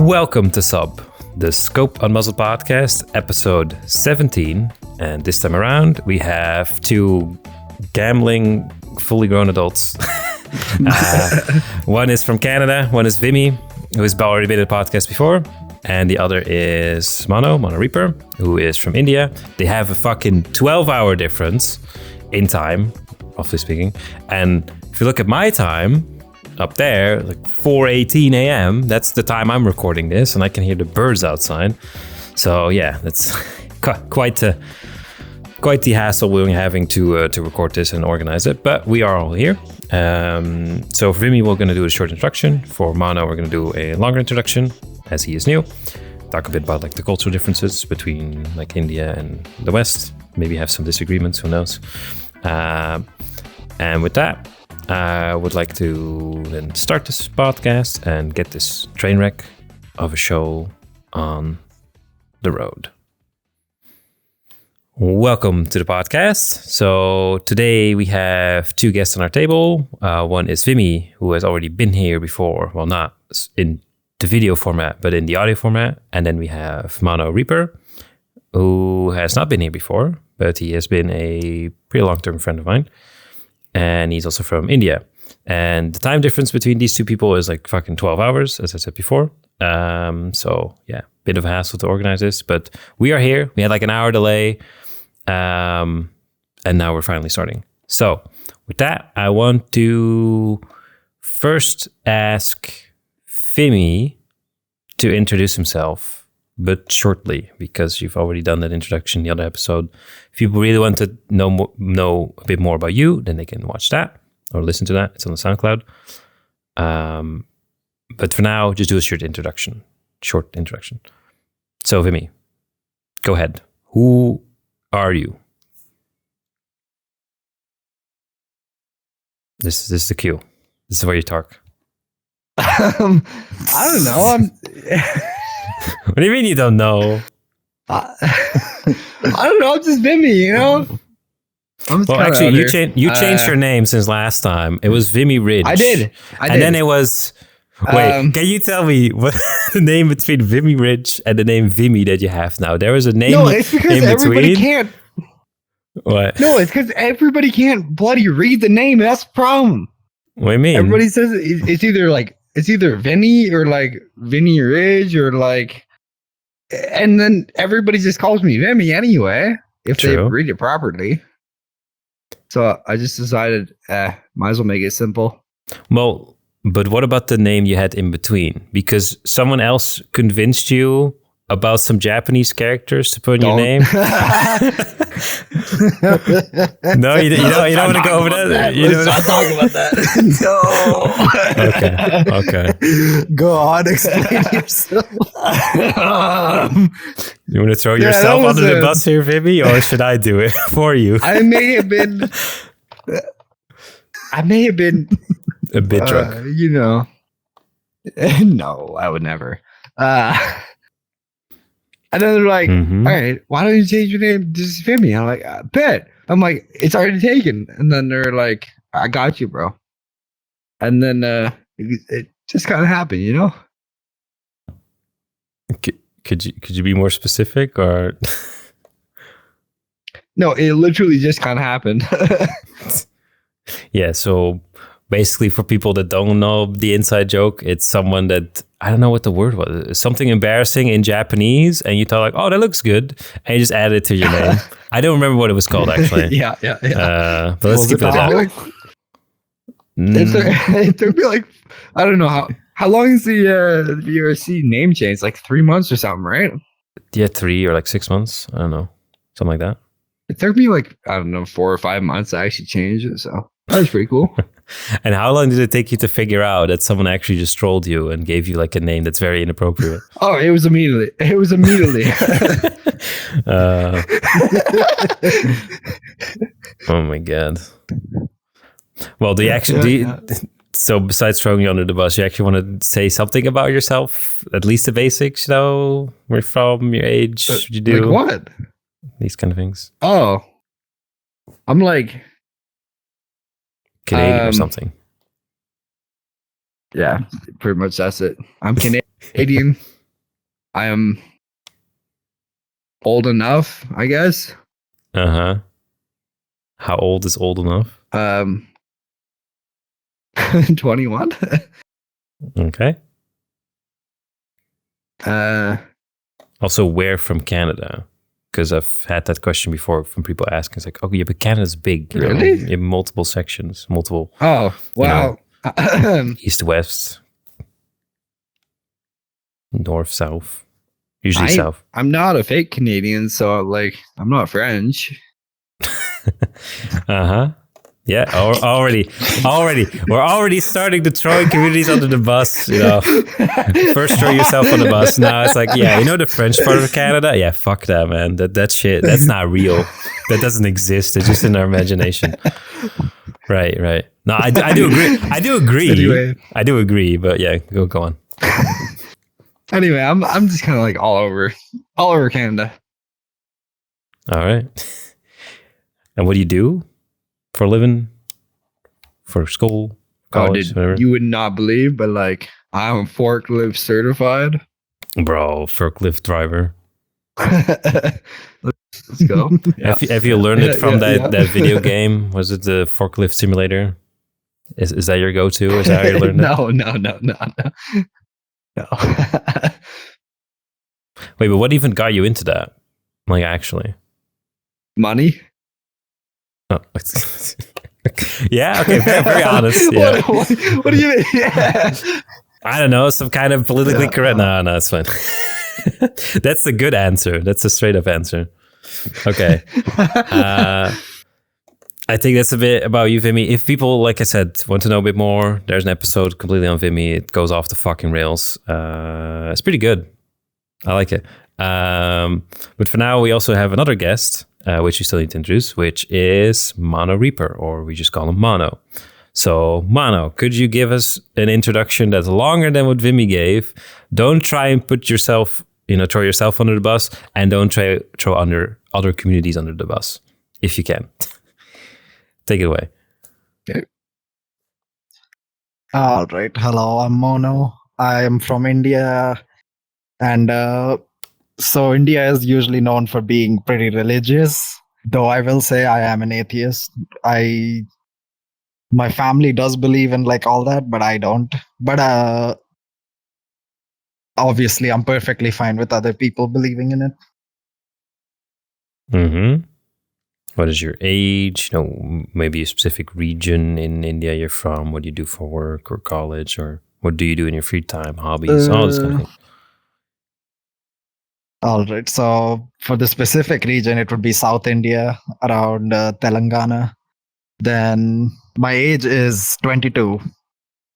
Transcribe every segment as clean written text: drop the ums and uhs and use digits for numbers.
Welcome to SUP, the Scope Unmuzzled podcast, episode 17. And this time around, we have two gambling, fully grown adults. One is from Canada, one is Vimmy, who has already been in the podcast before. And the other is MonoReaper, who is from India. They have a fucking 12-hour difference in time, roughly speaking. And if you look at my time, up there, like 4:18 a.m. That's the time I'm recording this, and I can hear the birds outside. So yeah, that's quite the hassle we're having to record this and organize it. But we are all here. So for Vimmy, we're going to do a short introduction. For Mono, we're going to do a longer introduction, as he is new. Talk a bit about like the cultural differences between like India and the West. Maybe have some disagreements. Who knows? And with that, I would like to then start this podcast and get this train wreck of a show on the road. Welcome to the podcast. So today we have two guests on our table. One is Vimmy, who has already been here before. Well, not in the video format, but in the audio format. And then we have MonoReaper, who has not been here before, but he has been a pretty long-term friend of mine. And he's also from India. And the time difference between these two people is like fucking 12 hours, as I said before. So yeah, bit of a hassle to organize this. But we are here. We had like an hour delay. And now we're finally starting. So with that, I want to first ask Vimmy to introduce himself, but shortly, because you've already done that introduction in the other episode. If people really want to know a bit more about you, then they can watch that or listen to that. It's on the SoundCloud. But for now, just do a short introduction. So, Vimmy, go ahead. Who are you? This is the cue. This is where you talk. I don't know. What do you mean you don't know? I don't know. I'm just Vimmy, you know? Well, actually, you changed your name since last time. It was Vimmy Ridge. I did. And then it was... Wait, can you tell me what the name between Vimmy Ridge and the name Vimmy that you have now? There was a name in between. No, it's because everybody can't... What? No, it's because everybody can't bloody read the name. That's the problem. What do you mean? Everybody says it's either Vinny or like Vinny Ridge or like, and then everybody just calls me Vimmy anyway, if True. they read it properly. So I just decided, might as well make it simple. Well, but what about the name you had in between? Because someone else convinced you about some Japanese characters to put in your name? No, you don't want to go over that? Let's not talk about that. No. Okay. Go on, explain yourself. You want to throw yourself under the bus here, Vimmy, or should I do it for you? I may have been a bit drunk. You know. No, I would never. And then they're like, all right, why don't you change your name to Vimmy? I'm like, bet. I'm like, it's already taken. And then they're like, I got you, bro. And then it just kind of happened, you know? Could you be more specific, or? No, it literally just kind of happened. Yeah, so basically for people that don't know the inside joke, it's someone that, I don't know what the word was, something embarrassing in Japanese, and you thought like, oh, that looks good, and you just add it to your name. I don't remember what it was called, actually. Yeah. But let's keep it at that. It took me like, I don't know, how long is the VRC name change? Like 3 months or something, right? Yeah, 3 or like 6 months. I don't know. Something like that. It took me like, I don't know, 4 or 5 months to actually change it, so that was pretty cool. And how long did it take you to figure out that someone actually just trolled you and gave you like a name that's very inappropriate? Oh, it was immediately. Oh my God. Well, so besides throwing you under the bus, you actually want to say something about yourself? At least the basics, you know? Where you're from, your age, what you do? Like what? These kind of things. Oh. I'm like... Canadian or something. Yeah, pretty much that's it. I'm Canadian. I am old enough, I guess. How old is old enough? 21. Okay. Also, where from Canada? Because I've had that question before from people asking. It's like, oh, yeah, but Canada's big. You Really? know, in multiple sections, multiple. Oh, wow. East, west, north, south. Usually south. I'm not a fake Canadian, so like I'm not French. Yeah, already, we're already starting to throw communities under the bus. You know, first throw yourself on the bus. Now it's like, yeah, you know the French part of Canada. Yeah, fuck that, man. That shit. That's not real. That doesn't exist. It's just in our imagination. Right. No, I do agree. Anyway. I do agree. But yeah, go on. Anyway, I'm just kind of like all over Canada. All right. And what do you do for a living? For school, college, whatever? You would not believe, but like I'm forklift certified. Bro, forklift driver. Let's go. Yeah. Have you learned it from that video game? Was it the forklift simulator? Is that your go-to? Is that how you learned it? No. Wait, but what even got you into that? Like, actually? Money? Oh. Yeah, okay, very honest. Yeah. What do you mean? Yeah. I don't know, some kind of politically correct. No, it's fine. That's the good answer. That's a straight up answer. Okay. I think that's a bit about you, Vimmy. If people, like I said, want to know a bit more, there's an episode completely on Vimmy. It goes off the fucking rails. It's pretty good. I like it. But for now, we also have another guest, which you still need to introduce, which is MonoReaper, or we just call him Mono. So, Mono, could you give us an introduction that's longer than what Vimmy gave? Don't try and put yourself, throw yourself under the bus, and don't try throw other communities under the bus, if you can. Take it away. Okay. All right. Hello, I'm Mono. I am from India. And so India is usually known for being pretty religious, though I will say I am an atheist. My family does believe in like all that, but I don't. But obviously, I'm perfectly fine with other people believing in it. Mm-hmm. What is your age? Maybe a specific region in India you're from. What do you do for work or college, or what do you do in your free time? Hobbies, all this kind of thing. All right. So for the specific region, it would be South India, around Telangana. Then my age is 22,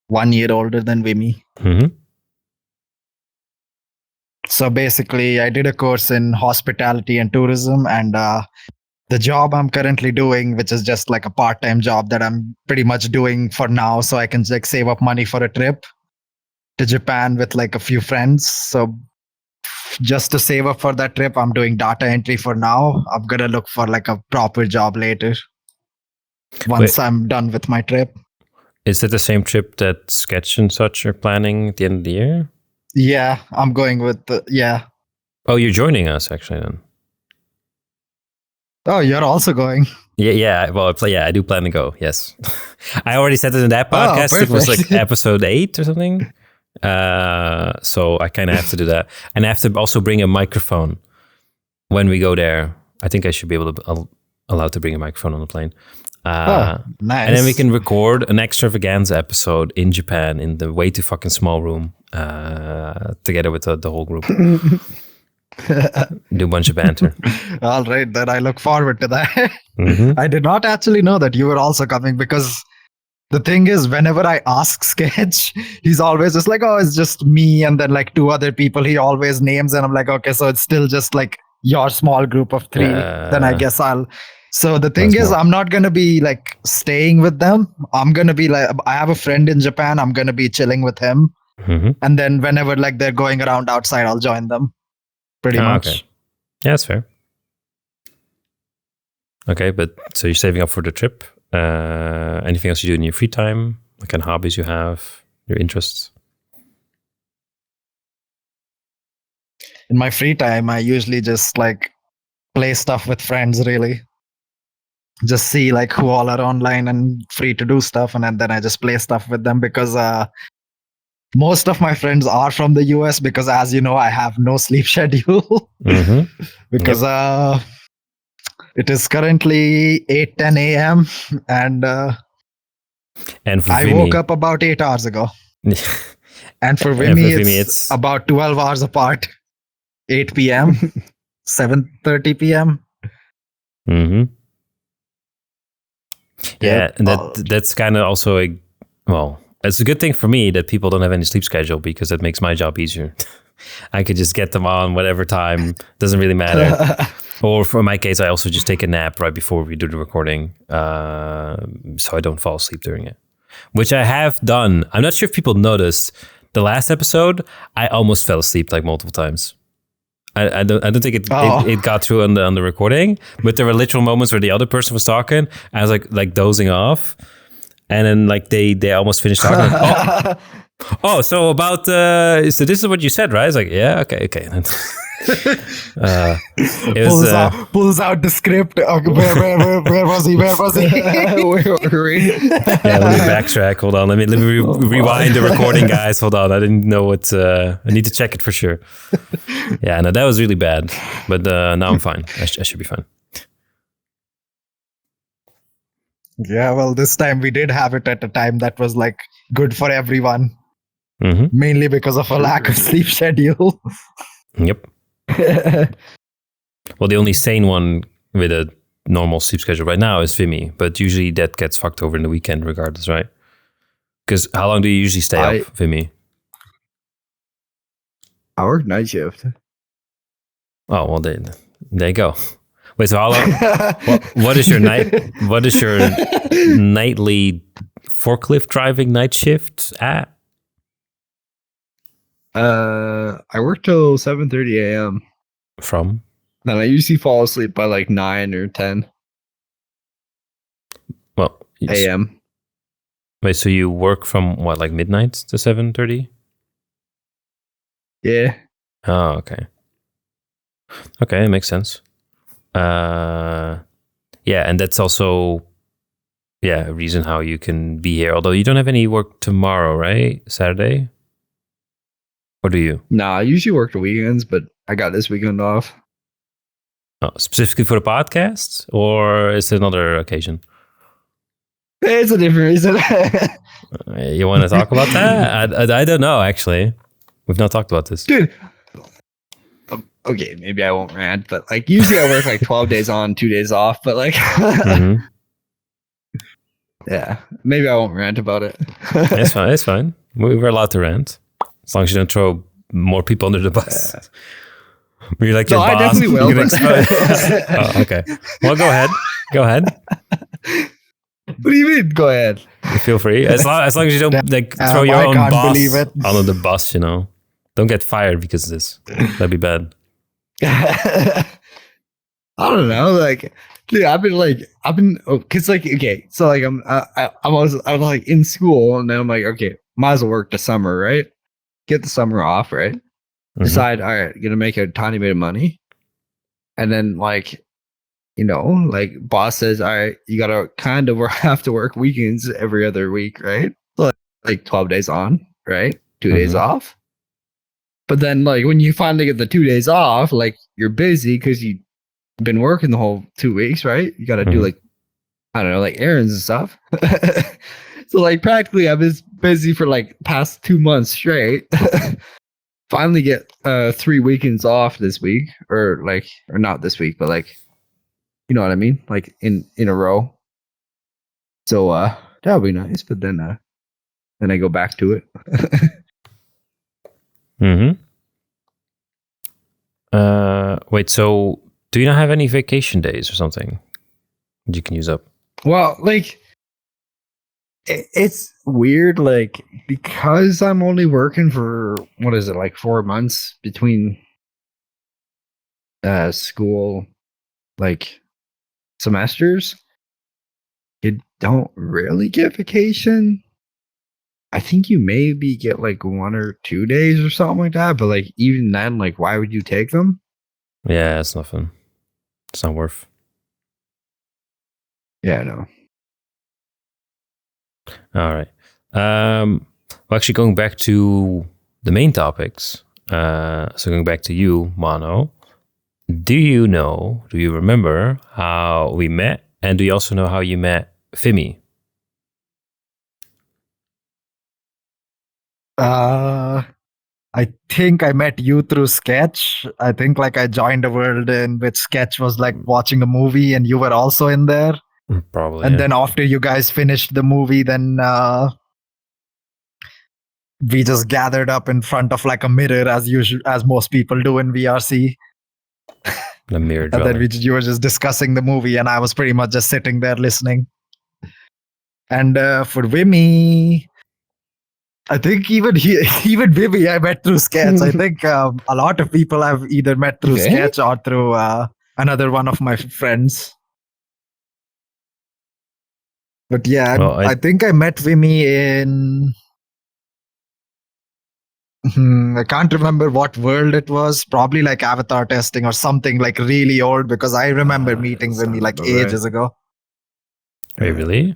1 year older than Vimmy. Mm-hmm. So basically, I did a course in hospitality and tourism, and the job I'm currently doing, which is just like a part-time job that I'm pretty much doing for now, so I can like save up money for a trip to Japan with like a few friends. So just to save up for that trip, I'm doing data entry for now. I'm gonna look for like a proper job later once I'm done with my trip. Is that the same trip that Sketch and such are planning at the end of the year? Yeah, I'm going with yeah. Oh, you're joining us actually then. Oh, you're also going. Yeah. Well, I do plan to go. Yes, I already said it in that podcast. It was like episode 8 or something. So I kind of have to do that, and I have to also bring a microphone when we go there. I think I should be allowed to bring a microphone on the plane. Nice. And then we can record an extravaganza episode in Japan in the way too fucking small room, together with the whole group. Do a bunch of banter. All right, then I look forward to that. Mm-hmm. I did not actually know that you were also coming, because the thing is, whenever I ask Sketch, he's always just like, oh, it's just me and then like 2 other people he always names. And I'm like, okay, so it's still just like your small group of 3. Then I guess So the thing is, I'm not going to be like staying with them. I'm going to be like, I have a friend in Japan. I'm going to be chilling with him. Mm-hmm. And then whenever like they're going around outside, I'll join them. Pretty much. Okay. Yeah, that's fair. Okay, but so you're saving up for the trip. Anything else you do in your free time? What kind of hobbies you have? Your interests? in my free time, I usually just like play stuff with friends, really. Just see like who all are online and free to do stuff, and then I just play stuff with them because most of my friends are from the US because, as you know, I have no sleep schedule because it is currently 8:10 a.m. and for I Vimmy, woke up about 8 hours ago. And for Vimmy, it's about 12 hours apart. 8 p.m., 7:30 p.m. Yeah, and that's kind of also it's a good thing for me that people don't have any sleep schedule because that makes my job easier. I could just get them on whatever time, doesn't really matter. Or for my case, I also just take a nap right before we do the recording, so I don't fall asleep during it, which I have done. I'm not sure if people noticed the last episode. I almost fell asleep like multiple times. I don't think it got through on the recording, but there were literal moments where the other person was talking. I was like dozing off, and then like they almost finished talking. So about so this is what you said, right? I was like, yeah, okay. Pulls out the script. Where was he? Where were we? Yeah, let me backtrack. Hold on. Let me rewind the recording, guys. Hold on. I didn't know what. I need to check it for sure. Yeah, no, that was really bad. But now I'm fine. I should be fine. Yeah, well, this time we did have it at a time that was like good for everyone. Mainly because of a lack of sleep schedule. Yep. Well, the only sane one with a normal sleep schedule right now is Vimmy, but usually that gets fucked over in the weekend regardless, right? Because how long do you usually stay up, Vimmy? I work night shift. Oh, well, there you go. Wait, so how long? What is your nightly forklift driving night shift at? I work till 7:30 a.m. From? Then I usually fall asleep by like 9 or 10. Well, a.m. Wait, so you work from what, like midnight to 7:30? Yeah. Oh, okay. Okay, it makes sense. Yeah, and that's also a reason how you can be here. Although you don't have any work tomorrow, right? Saturday? Or do you? Nah, I usually work the weekends, but I got this weekend off. Oh, specifically for the podcast? Or is it another occasion? It's a different reason. You want to talk about that? I don't know, actually. We've not talked about this. Dude. Okay, maybe I won't rant, but like usually I work like 12 days on, 2 days off, but like... Yeah, maybe I won't rant about it. It's fine. We're allowed to rant. As long as you don't throw more people under the bus. You're like your boss. I definitely will. Oh, okay. Well, go ahead. What do you mean? Go ahead. Feel free. As long as you don't like throw your own boss under the bus, you know. Don't get fired because of this. That'd be bad. I don't know. Like, dude, cause like, okay, so like I'm like in school, and then I'm like, okay, might as well work the summer, right? Get the summer off, right? Decide, all right, gonna make a tiny bit of money, and then like, you know, like boss says, all right, you gotta kind of have to work weekends every other week, right? So like 12 days on, right? 2 days off. But then like when you finally get the 2 days off, like you're busy because you've been working the whole 2 weeks, right? You gotta do like, I don't know, like errands and stuff. So like practically I was busy for like past 2 months straight. Finally get 3 weekends off this week, or not this week, but like, you know what I mean? Like in a row. So that would be nice, but then I go back to it. Wait, so do you not have any vacation days or something that you can use up? Well, like it's weird, like because I'm only working for what is it, like 4 months between school like semesters, you don't really get vacation. I think you maybe get like 1 or 2 days or something like that. But like even then, like why would you take them? Yeah, it's nothing. It's not worth. Yeah, no. All right. Well, actually, going back to the main topics. So going back to you, Mono. Do you remember how we met? And do you also know how you met Vimmy? I think I met you through Sketch. I think like I joined a world in which Sketch was like watching a movie and you were also in there. Probably. And then after you guys finished the movie, then we just gathered up in front of like a mirror as usual, as most people do in VRC. The mirror And then dwelling. you were just discussing the movie, and I was pretty much just sitting there listening. And for Vimmy, I think even Vimmy I met through Sketch. I think a lot of people I've either met through Okay. Sketch or through another one of my friends. But yeah, Well, I think I met Vimmy in. I can't remember what world it was. Probably like avatar testing or something like really old, because I remember meeting that Vimmy sounds like about right. ages ago. Wait, really?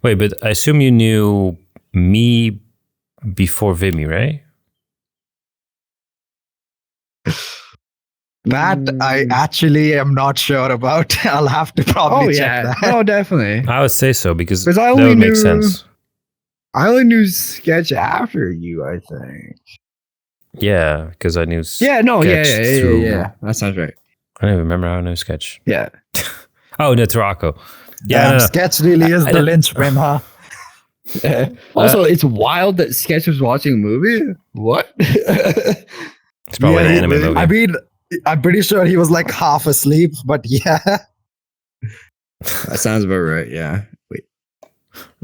Wait, but I assume you knew me before Vimmy, right? That I actually am not sure about. I'll have to probably check that. No, definitely. I would say so because 'Cause I that only would make knew- sense. I only knew Sketch after you, I think. Yeah, because I knew. Yeah, no, Sketch through- yeah. That sounds right. I don't even remember how I knew Sketch. Yeah. Oh, no, Tarako. Yeah, Damn, no. Sketch really is I the don't- linchpin, huh? Also, it's wild that Sketch was watching a movie. What? It's probably an Yeah, anime movie. I mean, I'm pretty sure he was like half asleep, but yeah. That sounds about right. Yeah. Wait.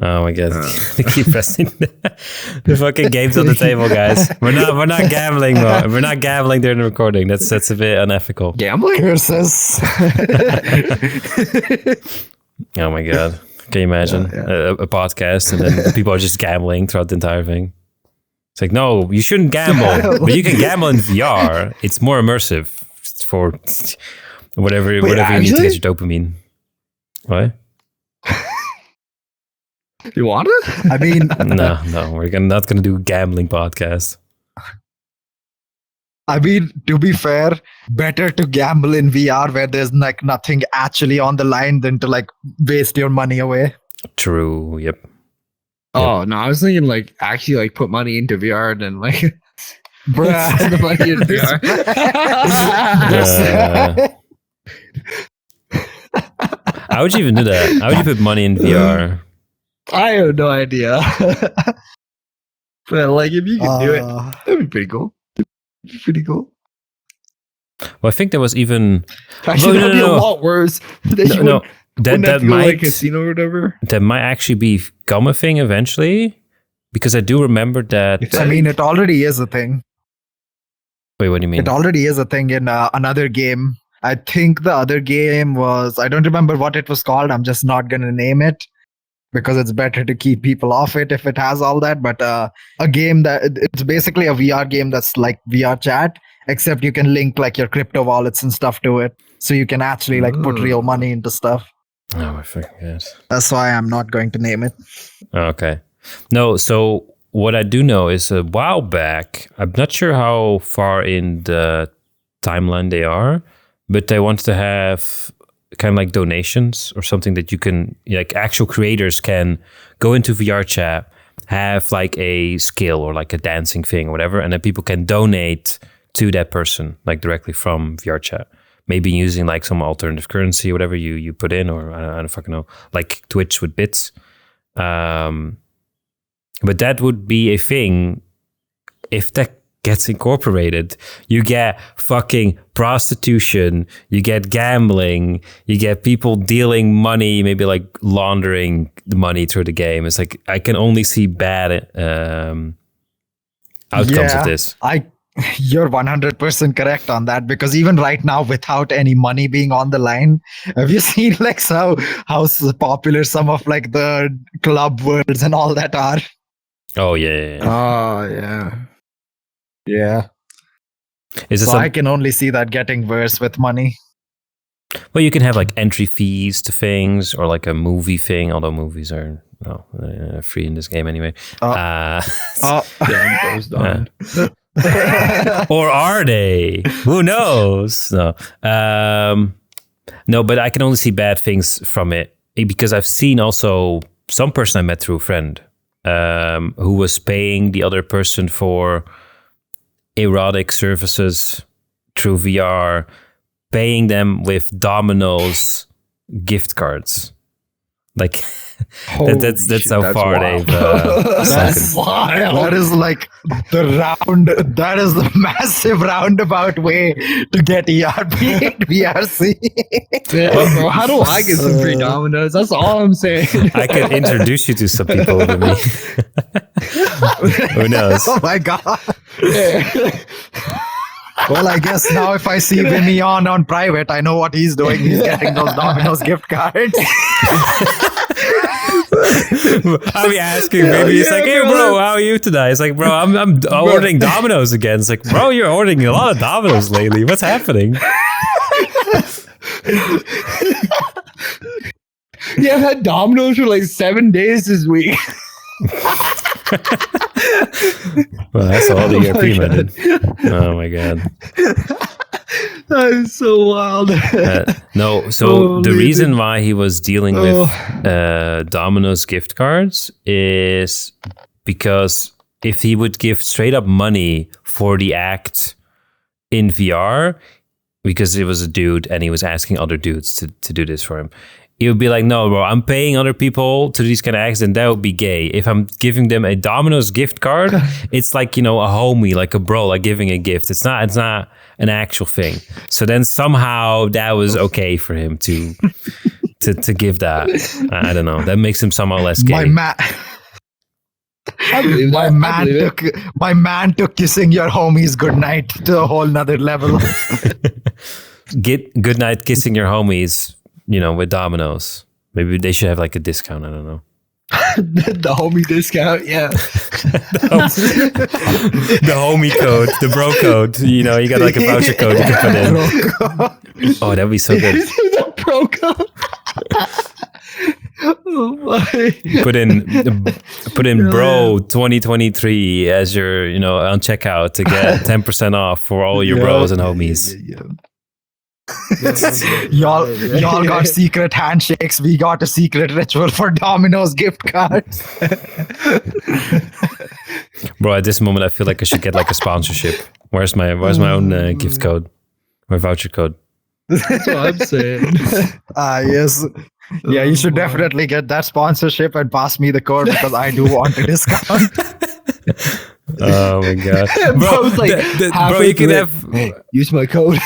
Oh my god! They keep pressing the fucking games on the table, guys. We're not gambling, bro. We're not gambling during the recording. That's a bit unethical. Gambling? Curses. Oh my god! Can you imagine a podcast and then people are just gambling throughout the entire thing? It's like, no, you shouldn't gamble, but you can gamble in VR. It's more immersive for whatever you need to actually? get your dopamine. What? You want it? I mean, No, we're not gonna do gambling podcast. to be fair, better to gamble in VR where there's like nothing actually on the line than to like waste your money away. True. Yep. Oh, no. I was thinking like actually like put money into VR and then like Bruh. spend the money in VR. How would you even do that? How would you put money in VR? I have no idea. But like if you could do it, that'd be pretty cool. Pretty cool. Well, I think there was even Actually, No, that'd be no. a lot worse. no, that feel might like a casino or whatever. that might actually become a thing eventually, because I do remember that. I mean, it already is a thing. Wait, what do you mean? It already is a thing in another game. I think the other game was, I don't remember what it was called. I'm just not going to name it because it's better to keep people off it if it has all that. But a game that it's basically a VR game that's like VR chat, except you can link like your crypto wallets and stuff to it. So you can actually like put real money into stuff. Oh, I forget. That's why I'm not going to name it. Okay. No, so what I do know is a while back, I'm not sure how far in the timeline they are, but they wanted to have kind of like donations or something that you can, like actual creators can go into VR chat, have like a skill or like a dancing thing or whatever, and then people can donate to that person like directly from VR chat. Maybe using like some alternative currency or whatever you put in, or I don't fucking know, like Twitch with bits. But that would be a thing if that gets incorporated. You get fucking prostitution, you get gambling, you get people dealing money, maybe like laundering the money through the game. It's like I can only see bad outcomes of this. You're 100% correct on that, because even right now, without any money being on the line, have you seen like how popular some of like the club worlds and all that are? Oh yeah. Oh yeah. Yeah. Is it So I can only see that getting worse with money. Well, you can have like entry fees to things, or like a movie thing. Although movies are free in this game anyway. Damn, goes down. Or are they? Who knows? No. No, but I can only see bad things from it because I've seen also some person I met through a friend who was paying the other person for erotic services through VR, paying them with Domino's gift cards. Like that's how far they've That's wild. That is like that is the massive roundabout way to get ERP and VRC. Yeah, bro, how do I get some free Domino's? That's all I'm saying. I could introduce you to some people with me. Who knows? Oh my god. Well, I guess now if I see Vimmy on private, I know what he's doing. He's getting those Domino's gift cards. I'll be asking maybe it's like, hey bro, how are you today? It's like, bro, I'm ordering Domino's again. It's like, bro, you're ordering a lot of Domino's lately. What's happening? Yeah, I've had Domino's for like 7 days this week. Well, that's all the ERP man did. Oh my god. That is so wild. No, so the reason why he was dealing with Domino's gift cards is because if he would give straight up money for the act in VR, because it was a dude and he was asking other dudes to do this for him, he would be like, no, bro, I'm paying other people to do these kind of acts, and that would be gay. If I'm giving them a Domino's gift card, it's like, a homie, like a bro, like giving a gift. It's not an actual thing. So then somehow that was okay for him to give that. I don't know. That makes him somehow less gay. My man took kissing your homies goodnight to a whole nother level. Good night kissing your homies, with Domino's. Maybe they should have like a discount. I don't know. The homie discount, yeah. The homie code, the bro code. You got like a voucher code you can put in. Oh, that'd be so good. The bro code. Oh my. Put in bro 2023 as your on checkout to get 10% off for all your bros and homies. Y'all got secret handshakes. We got a secret ritual for Domino's gift cards. Bro, at this moment I feel like I should get like a sponsorship. Where's my own gift code or voucher code? That's what I'm saying. Yes. Yeah, you should definitely get that sponsorship and pass me the code because I do want a discount. Oh my god. Bro, like, bro, you can have use my code.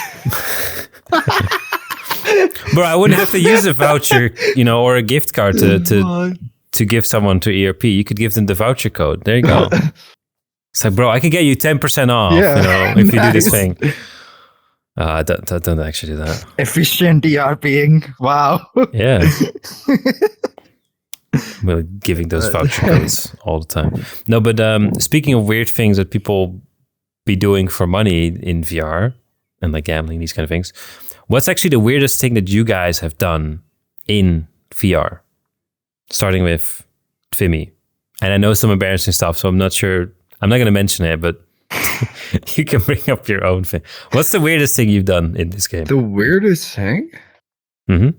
Bro, I wouldn't have to use a voucher, or a gift card to give someone to ERP. You could give them the voucher code. There you go. It's like, bro, I can get you 10% off, if you do this thing. Don't actually do that. Efficient ERPing. Wow. Yeah. We're giving those voucher codes all the time. No, but speaking of weird things that people be doing for money in VR and like gambling, these kind of things, what's actually the weirdest thing that you guys have done in VR? Starting with Vimmy. And I know some embarrassing stuff, so I'm not sure. I'm not going to mention it, but you can bring up your own thing. What's the weirdest thing you've done in this game? The weirdest thing? Mm-hmm.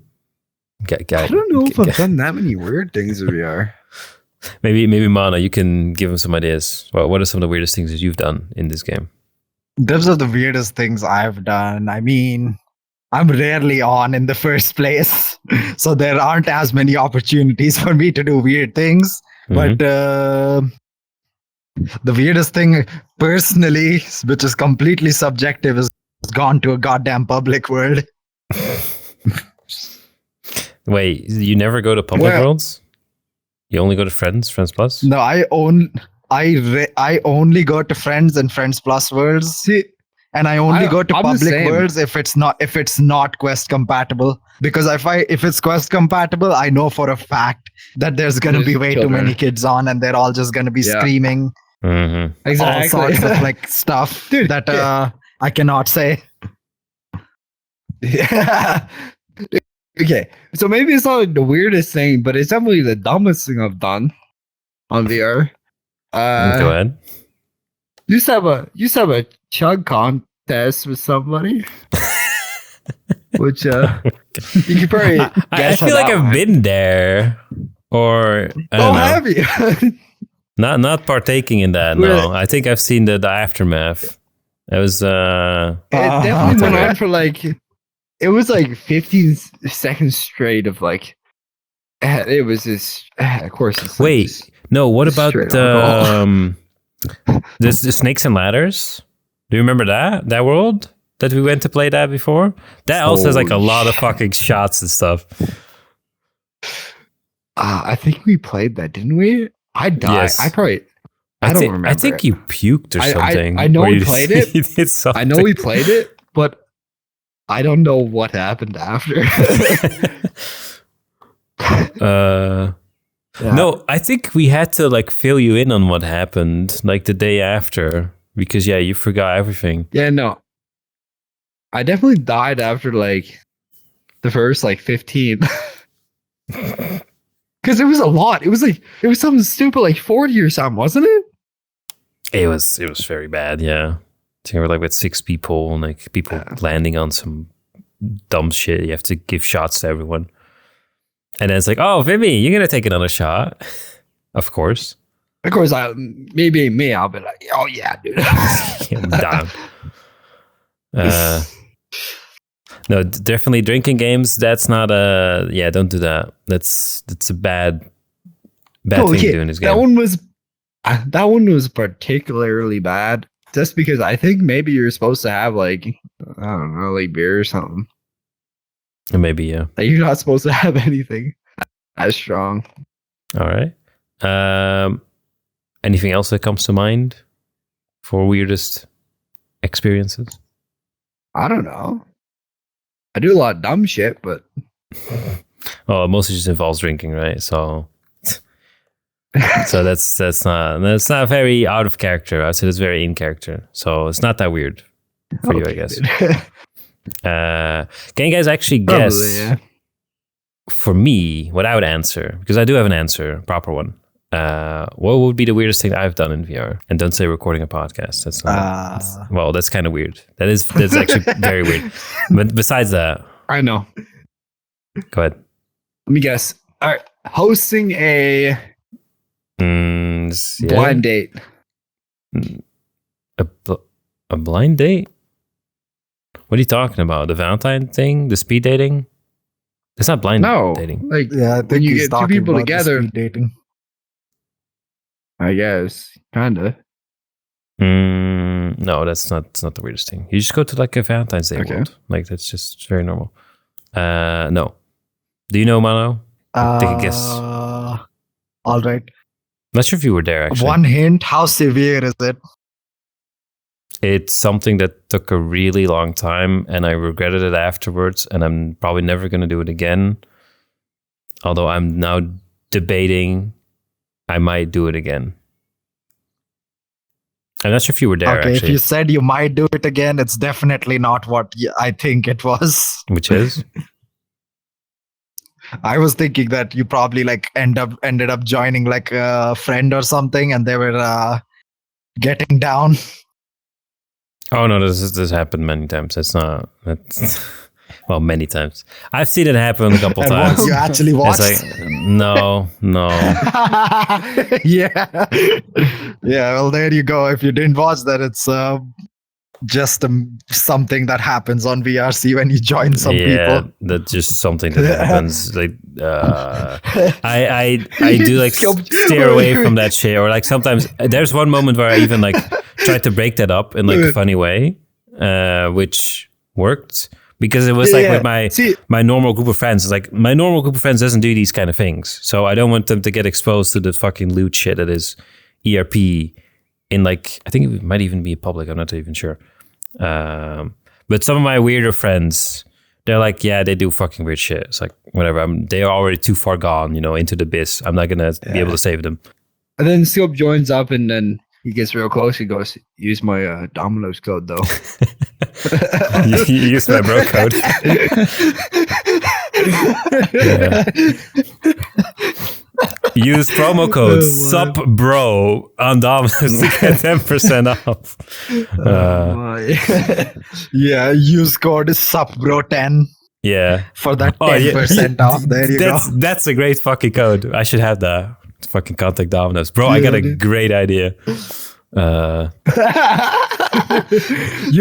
I don't know if I've done that many weird things in VR. Maybe Mana, you can give them some ideas. Well, what are some of the weirdest things that you've done in this game? Those are the weirdest things I've done. I mean, I'm rarely on in the first place, so there aren't as many opportunities for me to do weird things. Mm-hmm. But the weirdest thing, personally, which is completely subjective, is gone to a goddamn public world. Wait, you never go to public worlds? You only go to Friends Plus? No, I only go to Friends and Friends Plus worlds. See, and I only go to I'm the public same. worlds if it's not quest compatible. Because if it's quest compatible, I know for a fact that there's gonna There's be way too children. many kids on, and they're all just gonna be Yeah. screaming Exactly. all sorts of like stuff Dude, that I cannot say. Yeah. Okay, so maybe it's not like the weirdest thing, but it's definitely the dumbest thing I've done on VR. Go ahead. You used to have a chug contest with somebody, which you could probably. I guess how feel like that I've went. been there, or I don't know. have you? Not partaking in that. No, I think I've seen the aftermath. It was It definitely went okay. on for like. It was like 15 seconds straight of like. It was just. Of course. It's like Wait, just- no. What just about straight alcohol. the snakes and ladders? Do you remember that world that we went to play that before? That also has like a Holy lot of shit. fucking shots and stuff. I think we played that, didn't we? I died. Yes. I don't remember. I think it. you puked or something. I know or we you- played it. you did I know we played it, but I don't know what happened after. Yeah. No, I think we had to like fill you in on what happened like the day after because you forgot everything. Yeah, no. I definitely died after like the first like 15. Because it was a lot. It was something stupid like 40 or something, wasn't it? It was very bad, yeah. So we're like with 6 people and like people landing on some dumb shit. You have to give shots to everyone. And then it's like, oh, Vimmy, you're gonna take another shot. Of course. Of course, maybe me, I'll be like, oh yeah, dude. I'm down. No, definitely drinking games. That's not a don't do that. That's a bad thing to do in this game. That one was particularly bad just because I think maybe you're supposed to have like I don't know, like beer or something. Maybe yeah. Like you're not supposed to have anything as strong. All right. Anything else that comes to mind for weirdest experiences? I don't know. I do a lot of dumb shit, but Oh, it mostly just involves drinking, right? So that's not very out of character. I'd say it's very in character. So it's not that weird for you, I guess. Can you guys actually guess Probably, yeah. for me what I would answer? Because I do have an answer, a proper one. What would be the weirdest thing I've done in VR? And don't say recording a podcast. That's not, well, that's kind of weird. That's actually very weird. But besides that, I know. go ahead. Let me guess. All right, hosting a blind date. A blind date? What are you talking about? The Valentine thing? The speed dating? It's not blind No, dating. like Yeah, I think when you he's get two talking people about the together. speed dating. I guess, kinda. No, that's not the weirdest thing. You just go to like a Valentine's Day Okay. world. Like that's just very normal. No. Do you know, Mono? Take a guess. All right. Not sure if you were there actually. One hint. How severe is it? It's something that took a really long time and I regretted it afterwards and I'm probably never going to do it again. Although I'm now debating I might do it again. I'm not sure if you were there Okay, actually. if you said you might do it again, it's definitely not what I think it was. Which is? I was thinking that you probably like ended up joining like a friend or something, and they were getting down. Oh no, this happened many times. That's well, many times. I've seen it happen a couple And times. once you actually It's watched. like, no. Yeah. Yeah, well, there you go. If you didn't watch that, it's just something that happens on VRC when you join some people. That's just something that happens. Like I do like steer away from that shit. Or like sometimes there's one moment where I even like tried to break that up in like a funny way, which worked. Because it was like with my normal group of friends. It's like my normal group of friends doesn't do these kind of things. So I don't want them to get exposed to the fucking loot shit that is ERP in like, I think it might even be public. I'm not even sure. But some of my weirder friends, they're like, yeah, they do fucking weird shit. It's like, whatever. They are already too far gone, into the abyss. I'm not going to be able to save them. And then SUP joins up and then he gets real close. He goes, use my Domino's code, though. You use my bro code. Use promo code SUPBRO on Domino's to get 10% off. Yeah, use code SUPBRO10. Yeah. For that 10% off. There you go. That's a great fucking code. I should have that. Fucking contact Domino's. Bro, I got a great idea. You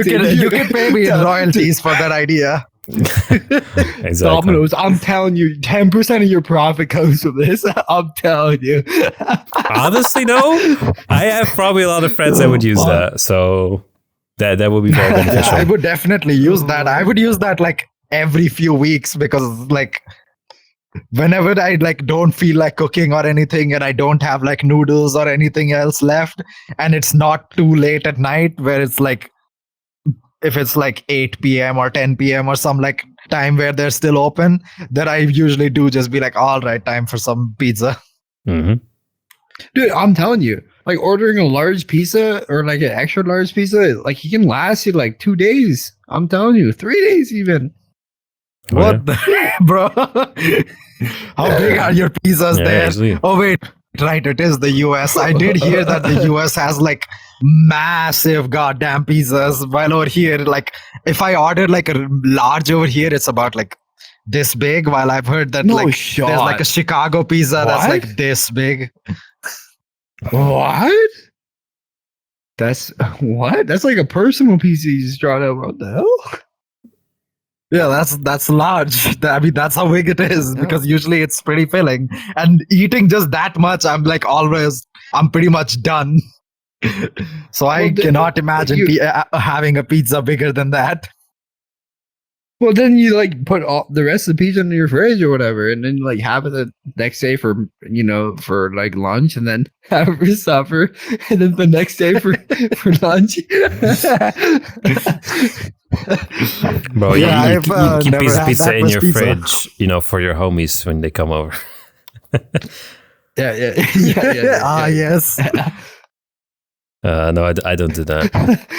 can pay me in royalties for that idea. Exactly. Domino's, I'm telling you, 10% of your profit comes from this. I'm telling you. Honestly, no. I have probably a lot of friends that would use that. So that would be very beneficial. I would definitely use that. I would use that like every few weeks because like whenever I like don't feel like cooking or anything and I don't have like noodles or anything else left and it's not too late at night where it's like if it's like 8 p.m. or 10 p.m. or some like time where they're still open, then I usually do just be like, all right, time for some pizza. Mm-hmm. Dude, I'm telling you, like ordering a large pizza or like an extra large pizza, like he can last you like 2 days. I'm telling you, 3 days even. What the bro? How big are your pizzas there? Easily. Oh wait, right, it is the US. I did hear that the US has like massive goddamn pizzas, while over here, like if I order like a large over here, it's about like this big, while I've heard that there's like a Chicago pizza that's like this big. What? That's like a personal pizza you just drawn out. What the hell? Yeah, that's large. I mean, that's how big it is because usually it's pretty filling. And eating just that much, I'm pretty much done. So I cannot imagine having a pizza bigger than that. Well, then you like put all the rest of the pizza in your fridge or whatever, and then like have it the next day for for like lunch, and then have it for supper, and then the next day for lunch. Bro, you keep pizza in your fridge, for your homies when they come over. Yeah. Yes. No, I don't do that.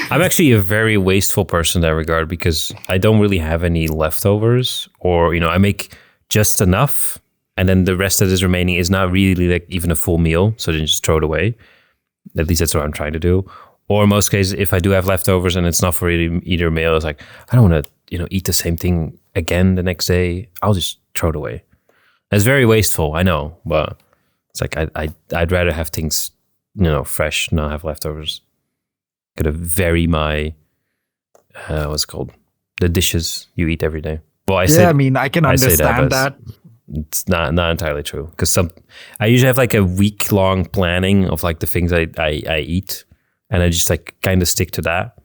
I'm actually a very wasteful person in that regard because I don't really have any leftovers, or I make just enough, and then the rest that is remaining is not really like even a full meal, so then just throw it away. At least that's what I'm trying to do. Or in most cases, if I do have leftovers and it's not for either meal, it's like I don't want to eat the same thing again the next day. I'll just throw it away. That's very wasteful, I know, but it's like I'd rather have things fresh, not have leftovers. Gotta vary my what's it called? The dishes you eat every day. Well, I can understand that. It's not entirely true because I usually have like a week-long planning of like the things I eat, and I just like kind of stick to that.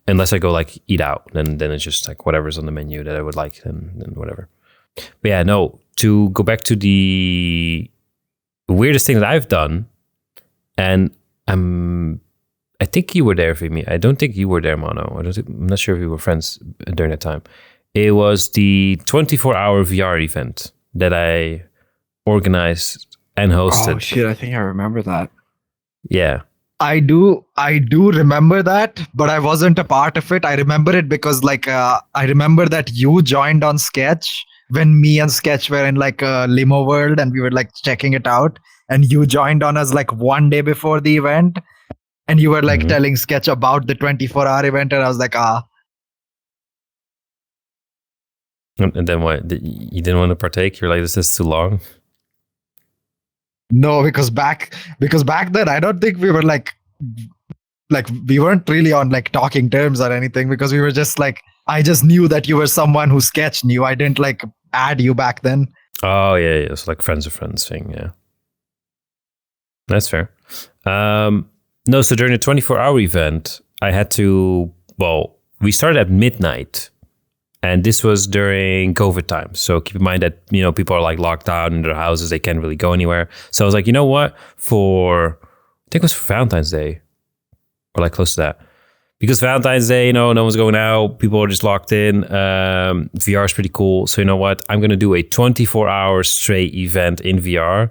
Unless I go like eat out, then it's just like whatever's on the menu that I would like, then whatever. But yeah, no. To go back to the weirdest thing that I've done. And I think you were there, Vimmy. I don't think you were there, Mono. I'm not sure if we were friends during that time. It was the 24-hour VR event that I organized and hosted. Oh shit! I think I remember that. Yeah, I do remember that, but I wasn't a part of it. I remember it because I remember that you joined on Sketch when me and Sketch were in like a limo world and we were like checking it out. And you joined on us like one day before the event, and you were like telling Sketch about the 24-hour event, and I was like, And then what? You didn't want to partake? You're like, this is too long. No, because back then I don't think we were like we weren't really on like talking terms or anything because we were just like I just knew that you were someone who Sketch knew. I didn't like add you back then. Oh yeah, it's like friends of friends thing, yeah. That's fair. No, so during the 24-hour event, I had to, we started at midnight, and this was during COVID time. So keep in mind that, people are like locked down in their houses. They can't really go anywhere. So I was like, you know what? I think it was for Valentine's Day, or like close to that. because Valentine's Day, no one's going out. People are just locked in. VR is pretty cool. So you know what? I'm going to do a 24-hour straight event in VR,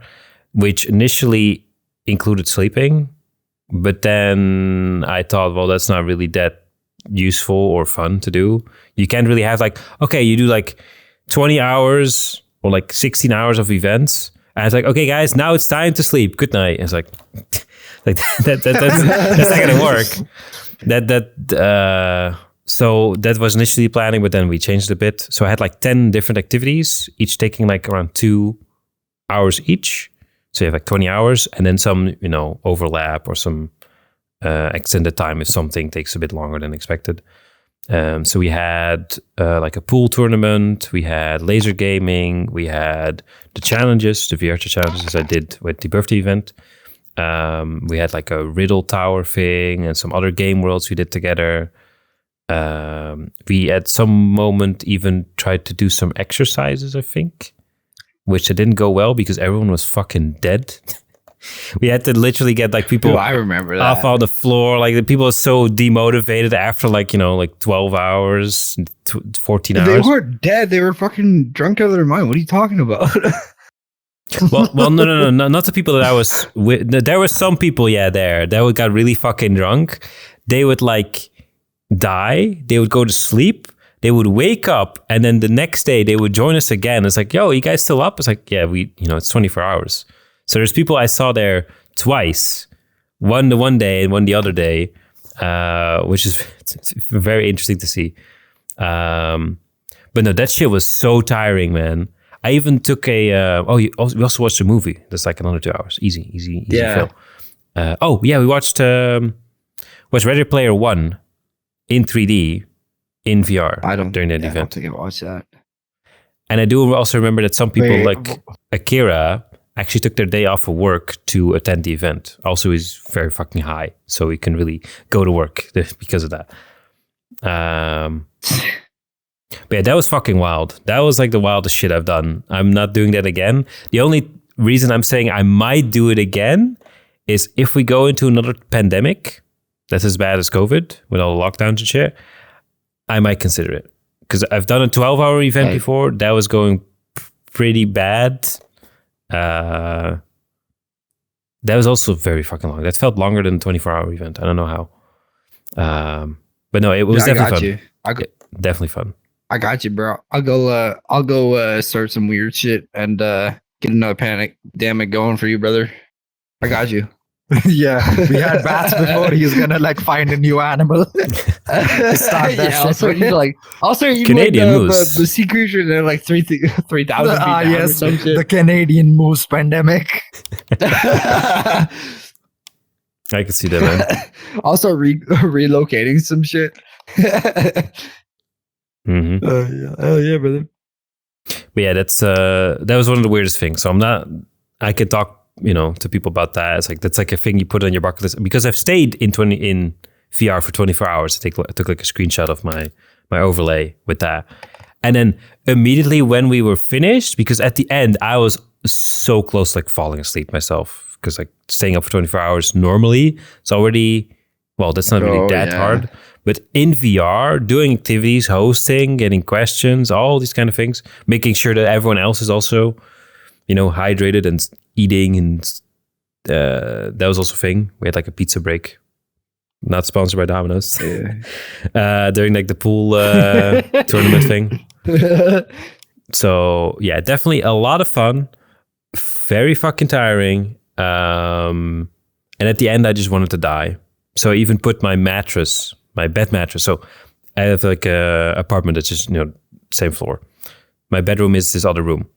which initially included sleeping. But then I thought, well, that's not really that useful or fun to do. You can't really have like, okay, you do like 20 hours or like 16 hours of events. And it's like, okay, guys, now it's time to sleep. Good night. And it's like that's not going to work. So that was initially planning, but then we changed a bit. So I had like 10 different activities, each taking like around 2 hours each. So you have like 20 hours and then some, overlap or some extended time if something takes a bit longer than expected. So we had like a pool tournament, we had laser gaming, we had the challenges, the VR challenges I did with the birthday event. We had like a riddle tower thing and some other game worlds we did together. We at some moment even tried to do some exercises, I think, which didn't go well because everyone was fucking dead. We had to literally get like people I remember that. off on the floor. Like the people are so demotivated after like 12 hours, 14 hours. They weren't dead. They were fucking drunk out of their mind. What are you talking about? Well, no, not the people that I was with. There were some people, there that got really fucking drunk. They would like die. They would go to sleep. They would wake up, and then the next day they would join us again. It's like, yo, you guys still up? It's like, yeah, it's 24 hours. So there's people I saw there twice, one the one day and one the other day, which is it's very interesting to see. But no, that shit was so tiring, man. I even took we also watched a movie. That's like another 2 hours. Easy film. We watched Ready Player One in 3D in VR during that event. I don't think I watched that. And I do also remember that some people Akira actually took their day off of work to attend the event. Also, he's very fucking high, so he can really go to work because of that. But yeah, that was fucking wild. That was like the wildest shit I've done. I'm not doing that again. The only reason I'm saying I might do it again is if we go into another pandemic that's as bad as COVID with all the lockdowns and shit, I might consider it. Because I've done a 12-hour event before. That was going pretty bad. That was also very fucking long. That felt longer than a 24-hour event. I don't know how. But no, it was definitely fun. Definitely fun. I got you, bro. I'll go start some weird shit and get another pandemic going for you, brother. I got you. Yeah, we had bats before. He's gonna like find a new animal. Start that shit. Canadian moose. The sea creature. They're like 3,000 feet down or some shit. The Canadian moose pandemic. I can see that, man. Also relocating some shit. Mm-hmm. Oh yeah, brother. But yeah, that was one of the weirdest things. So I could talk, to people about that. It's like, that's like a thing you put on your bucket list. Because I've stayed in VR for 24 hours. I took like a screenshot of my overlay with that. And then immediately when we were finished, because at the end I was so close, like falling asleep myself. Because like staying up for 24 hours normally, it's already, well, that's not really that hard. But in VR, doing activities, hosting, getting questions, all these kind of things, making sure that everyone else is also, hydrated and eating, and that was also a thing. We had like a pizza break, not sponsored by Domino's, during like the pool tournament thing. So yeah, definitely a lot of fun, very fucking tiring. And at the end, I just wanted to die. So I even put my bed mattress. So I have like a apartment that's just, same floor. My bedroom is this other room.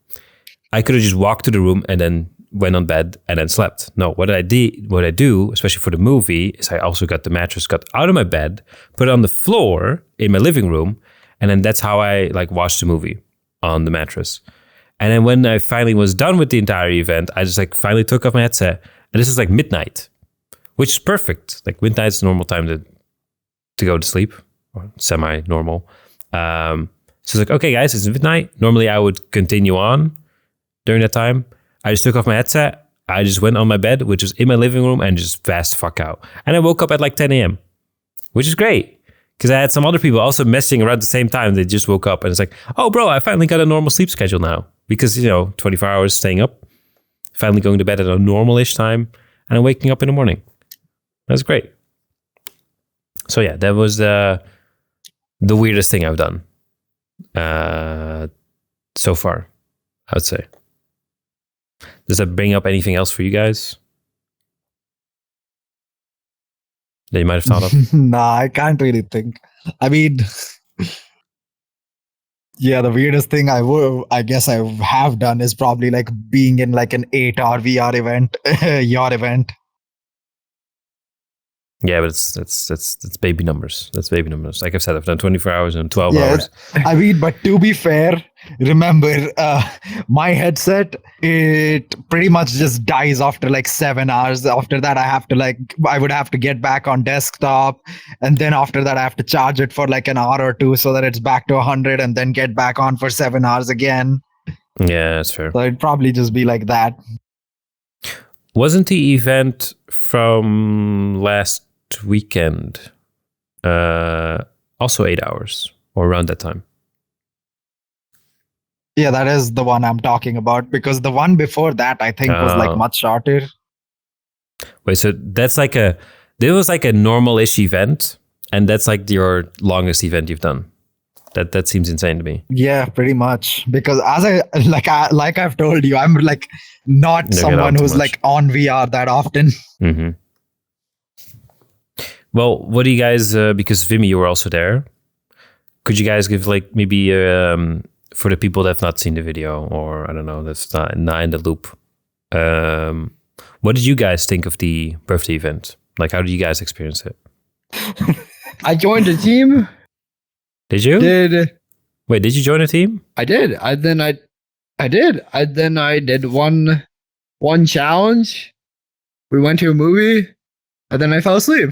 I could have just walked to the room and then went on bed and then slept. No, what I do, especially for the movie, is I also got the mattress, got out of my bed, put it on the floor in my living room. And then that's how I like watched the movie, on the mattress. And then when I finally was done with the entire event, I just like finally took off my headset, and this is like midnight, which is perfect. Like midnight's the normal time to go to sleep, or semi-normal. So it's like, okay, guys, it's midnight. Normally I would continue on during that time. I just took off my headset. I just went on my bed, which was in my living room, and just passed the fuck out. And I woke up at like 10 a.m. which is great. Because I had some other people also messing around at the same time. They just woke up and it's like, oh, bro, I finally got a normal sleep schedule now. Because, 24 hours staying up, finally going to bed at a normal-ish time, and I'm waking up in the morning. That's great. So yeah, that was the weirdest thing I've done so far, I would say. Does that bring up anything else for you guys that you might have thought of? Nah, I can't really think. I mean, yeah, the weirdest thing I guess I have done is probably like being in like an 8-hour VR event, your event. Yeah, but it's baby numbers. That's baby numbers. Like I've said, I've done 24 hours and 12 hours. I mean, but to be fair, remember, my headset, it pretty much just dies after like 7 hours. After that, I would have to get back on desktop. And then after that, I have to charge it for like an hour or two so that it's back to 100 and then get back on for 7 hours again. Yeah, that's fair. So it'd probably just be like that. Wasn't the event from last weekend also 8 hours or around that time? Yeah, that is the one I'm talking about, because the one before that I think was like much shorter. Wait, so there was like a normal-ish event, and that's like your longest event you've done. That seems insane to me. Yeah, pretty much, because as I've told you, I'm like not someone who's like on VR that often. Mm-hmm. Well, what do you guys, because Vimmy, you were also there, could you guys give like maybe for the people that have not seen the video, or I don't know, that's not in the loop, what did you guys think of the birthday event? Like, how did you guys experience it? I joined a team. Did you? Wait, did you join a team? I did. I did one challenge. We went to a movie, and then I fell asleep.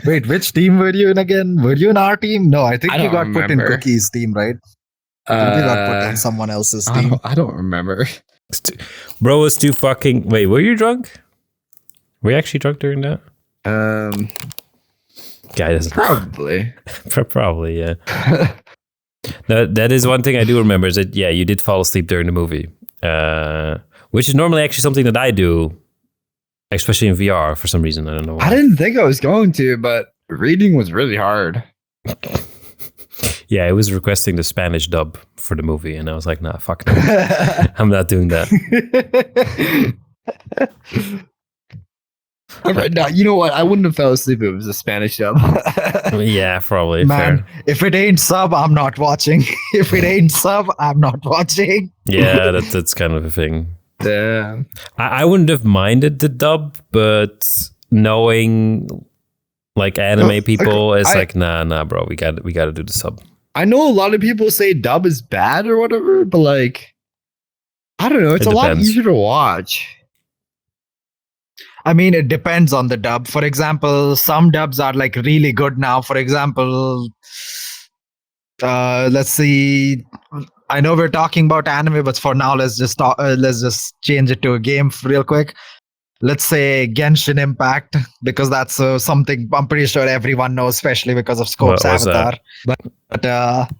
Wait, which team were you in again? Were you in our team? No, I think you got put in remember. Cookie's team, right? I think you got put in someone else's team. I don't remember. Bro was too fucking... Wait, were you drunk? Were you actually drunk during that? Guy doesn't... Probably. Probably, yeah. That is one thing I do remember, is that, yeah, you did fall asleep during the movie. Which is normally actually something that I do, especially in VR for some reason. I don't know why. I didn't think I was going to, but reading was really hard. Yeah, I was requesting the Spanish dub for the movie, and I was like, nah, fuck no. I'm not doing that. No, you know what? I wouldn't have fell asleep if it was a Spanish dub. Yeah, probably. Man, fair. if it ain't sub, I'm not watching. If it ain't sub, I'm not watching. Yeah, that's kind of a thing. Damn. I wouldn't have minded the dub, but knowing like anime people, it's like, nah, bro, we got to do the sub. I know a lot of people say dub is bad or whatever, but like, I don't know. It's a lot easier to watch. I mean, it depends on the dub. For example, some dubs are like really good now. For example, let's see. I know we're talking about anime, but for now, let's just change it to a game real quick. Let's say Genshin Impact, because that's something I'm pretty sure everyone knows, especially because of Scope's avatar. But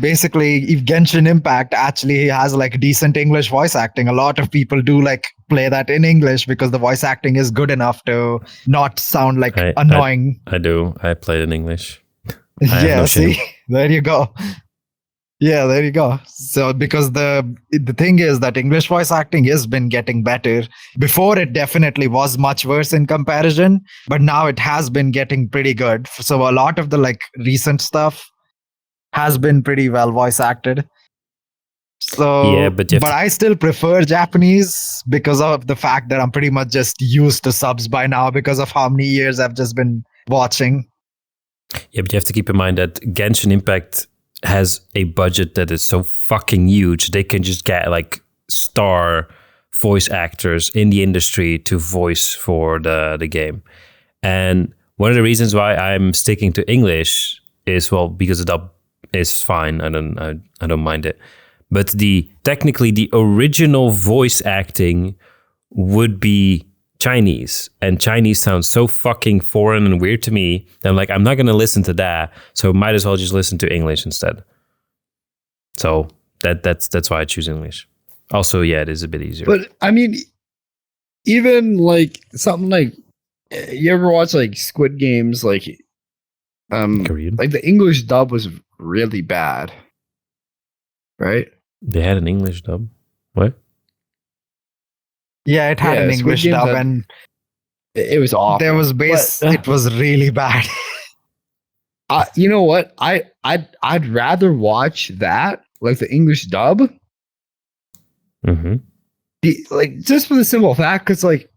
basically, if Genshin Impact actually has like decent English voice acting, a lot of people do like play that in English because the voice acting is good enough to not sound like annoying. I do. I play it in English. Yeah, see, there you go. Yeah, there you go. So because the thing is that English voice acting has been getting better. Before, it definitely was much worse in comparison, but now it has been getting pretty good. So a lot of the like recent stuff has been pretty well voice acted. So yeah, but I still prefer Japanese because of the fact that I'm pretty much just used to subs by now because of how many years I've just been watching. Yeah, but you have to keep in mind that Genshin Impact has a budget that is so fucking huge. They can just get like star voice actors in the industry to voice for the game. And one of the reasons why I'm sticking to English is, well, because the dub is fine. I don't mind it. But technically the original voice acting would be Chinese, and Chinese sounds so fucking foreign and weird to me that I'm like, I'm not going to listen to that, so might as well just listen to English instead. So that's why I choose English. Also, yeah, it is a bit easier. But I mean, even like something like, you ever watch like Squid Games? Like, Korean. like the English dub was really bad, right? They had an English dub. What? Yeah, it had an Squid English Games dub, had- and It was awful. there was it was really bad. You know what? I'd rather watch that, like the English dub, Mm-hmm. like just for the simple fact, because like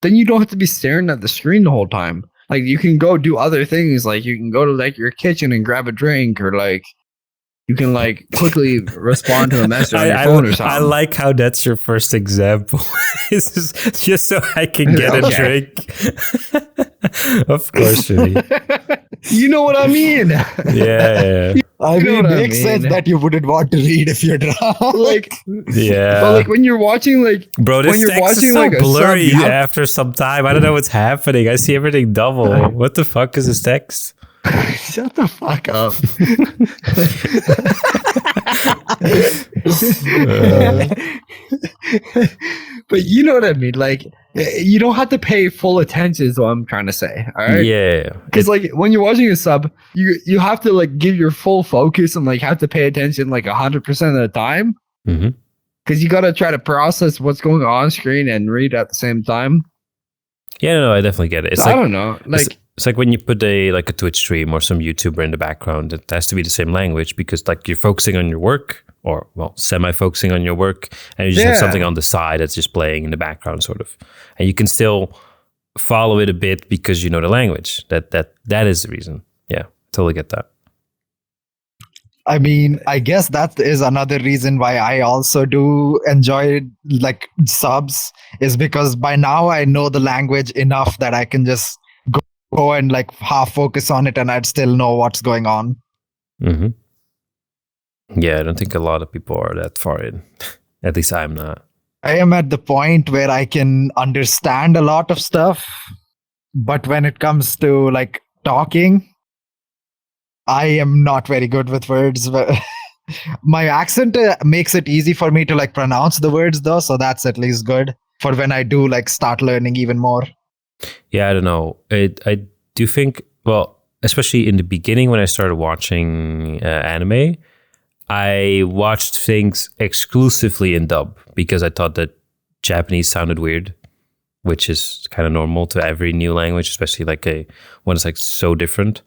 then you don't have to be staring at the screen the whole time. Like you can go do other things. Like you can go to like your kitchen and grab a drink, or like you can like quickly respond to a message on your phone or something. I like how that's your first example. It's just so I can get a drink. Of course, Jimmy. You know what I mean? Yeah. I You know mean, what I it makes sense mean. that you wouldn't want to read if you're drunk. Like, Yeah. but like when you're watching, like, Bro, this when you're text watching is so like a blurry sub, after some time. I don't know what's happening. I see everything double. What the fuck is this text? shut the fuck up. But you know what I mean? Like, you don't have to pay full attention is what I'm trying to say. All right. Yeah. Because like when you're watching a sub, you have to like give your full focus and like have to pay attention like 100% of the time. Mhm. Because you got to try to process what's going on screen and read at the same time. Yeah, no, I definitely get it. It's So I like don't know. Like, it's like when you put a Twitch stream or some YouTuber in the background, it has to be the same language because like you're focusing on your work, or well, semi-focusing on your work, and you just have something on the side that's just playing in the background, sort of, and you can still follow it a bit because you know the language. That is the reason. Yeah, totally get that. I mean, I guess that is another reason why I also do enjoy like subs, is because by now I know the language enough that I can just go and like half focus on it and I'd still know what's going on. Mm-hmm. Yeah, I don't think a lot of people are that far in. At least I'm not. I am at the point where I can understand a lot of stuff, but when it comes to like talking, I am not very good with words. My accent makes it easy for me to like pronounce the words though, so that's at least good for when I do like start learning even more. Yeah, I don't know. I do think, well, especially in the beginning when I started watching anime, I watched things exclusively in dub because I thought that Japanese sounded weird, which is kind of normal to every new language, especially like one that's like so different.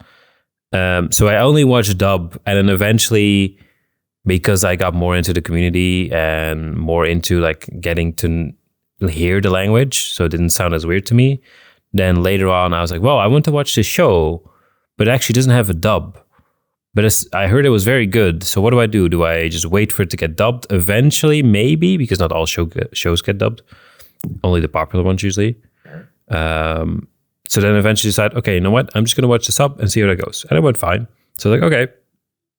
So I only watched dub, and then eventually, because I got more into the community and more into like getting to hear the language, so it didn't sound as weird to me. Then later on, I was like, well, I want to watch this show, but it actually doesn't have a dub. But I heard it was very good. So what do? Do I just wait for it to get dubbed? Eventually, maybe, because not all shows get dubbed. Only the popular ones usually. So then eventually decide, okay, you know what? I'm just going to watch the sub and see how that goes. And it went fine. So like, okay,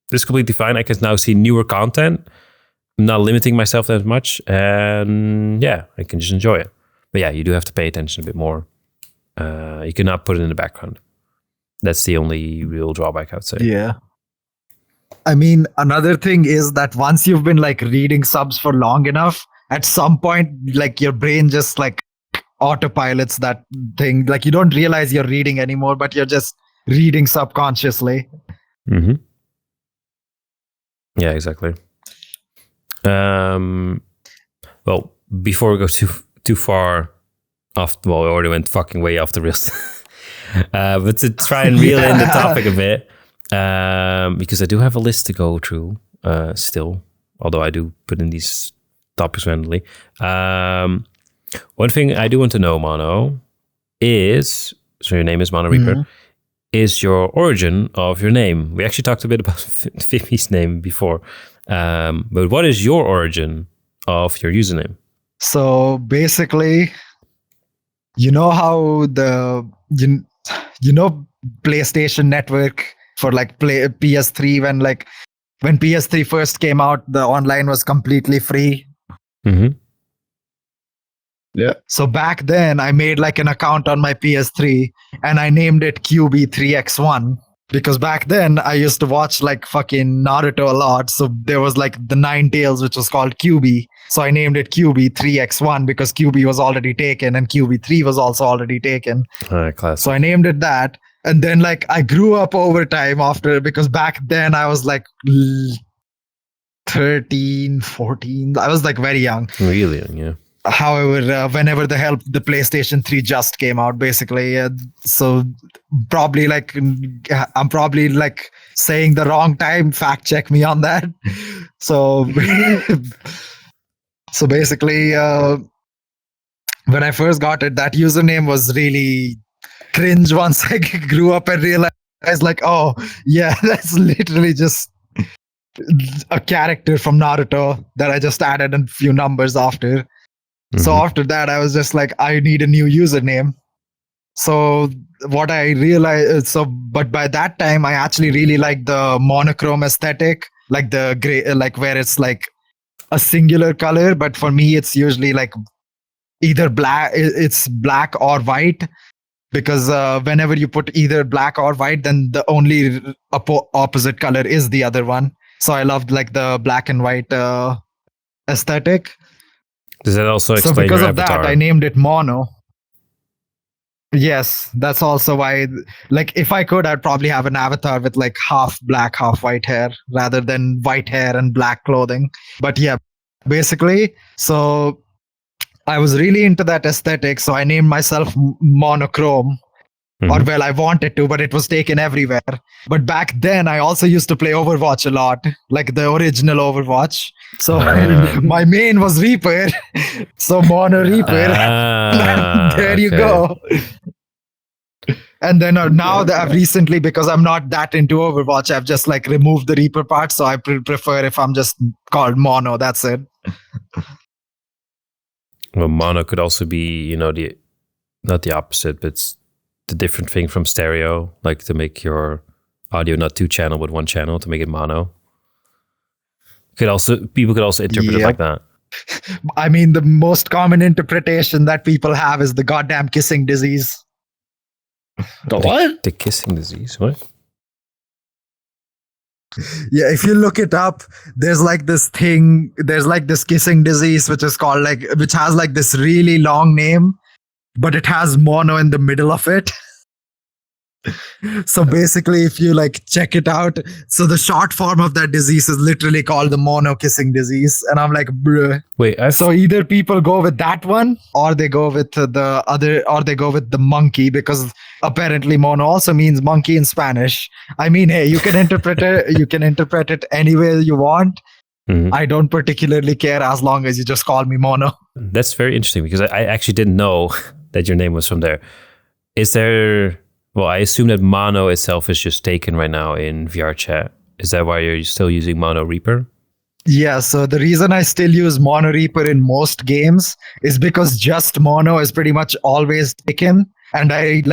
this is completely fine. I can now see newer content. I'm not limiting myself that much. And yeah, I can just enjoy it. But yeah, you do have to pay attention a bit more. You cannot put it in the background. That's the only real drawback, I would say. Yeah. I mean, another thing is that once you've been like reading subs for long enough, at some point, like your brain just like autopilots that thing. Like you don't realize you're reading anymore, but you're just reading subconsciously. Mm-hmm. Yeah, exactly. Well, before we go too far off, well, we already went fucking way off the rails. But to try and reel in the topic a bit, because I do have a list to go through still, although I do put in these topics randomly. One thing I do want to know, Mono, is, so your name is MonoReaper, is your origin of your name. We actually talked a bit about Vimmy's name before, but what is your origin of your username? So basically, you know how you know PlayStation Network for like PS3, when PS3 first came out, the online was completely free. Mm-hmm. Yeah. So back then, I made like an account on my PS3 and I named it QB3X1 because back then I used to watch like fucking Naruto a lot. So there was like the Nine Tails, which was called QB. So I named it QB3X1 because QB was already taken and QB3 was also already taken. Classic. So I named it that. And then like I grew up over time after, because back then I was like 13, 14. I was like very young. Really young, yeah. However, whenever the PlayStation 3 just came out, basically, so probably like I'm probably like saying the wrong time. Fact check me on that. So, so basically, when I first got it, that username was really cringe. Once I grew up and realized, like, oh yeah, that's literally just a character from Naruto that I just added a few numbers after. So after that, I was just like, I need a new username. So what I realized, but by that time, I actually really like the monochrome aesthetic, like the gray, like where it's like a singular color. But for me, it's usually like either it's black or white, because whenever you put either black or white, then the only opposite color is the other one. So I loved like the black and white aesthetic. Does that also explain so because your of avatar? that, I named it Mono. Yes, that's also why. Like, if I could, I'd probably have an avatar with like half black, half white hair, rather than white hair and black clothing. But yeah, basically, so I was really into that aesthetic, so I named myself Monochrome. Or well, I wanted to, but it was taken everywhere. But back then, I also used to play Overwatch a lot, like the original Overwatch. So my main was Reaper. So MonoReaper. There you go. And then now that I've recently, because I'm not that into Overwatch, I've just like removed the Reaper part. So I prefer if I'm just called Mono. That's it. Well, mono could also be, you know, not the opposite, but it's the different thing from stereo, like to make your audio not two channel but one channel, to make it mono. People could also interpret it like that. I mean, the most common interpretation that people have is the goddamn kissing disease. The what? The kissing disease. What? Yeah, if you look it up, there's like this kissing disease, which is called which has like this really long name, but it has mono in the middle of it. So basically, if you like check it out, so the short form of that disease is literally called the mono kissing disease. And I'm like, bruh. Wait, so either people go with that one, or they go with the other, or they go with the monkey, because apparently mono also means monkey in Spanish. I mean, hey, you can interpret it, any way you want. I don't particularly care as long as you just call me Mono. That's very interesting, because I actually didn't know that your name was from there. Is there... Well, I assume that Mono itself is just taken right now in VR chat. Is that why you're still using MonoReaper? Yeah, so the reason I still use MonoReaper in most games is because just Mono is pretty much always taken. And I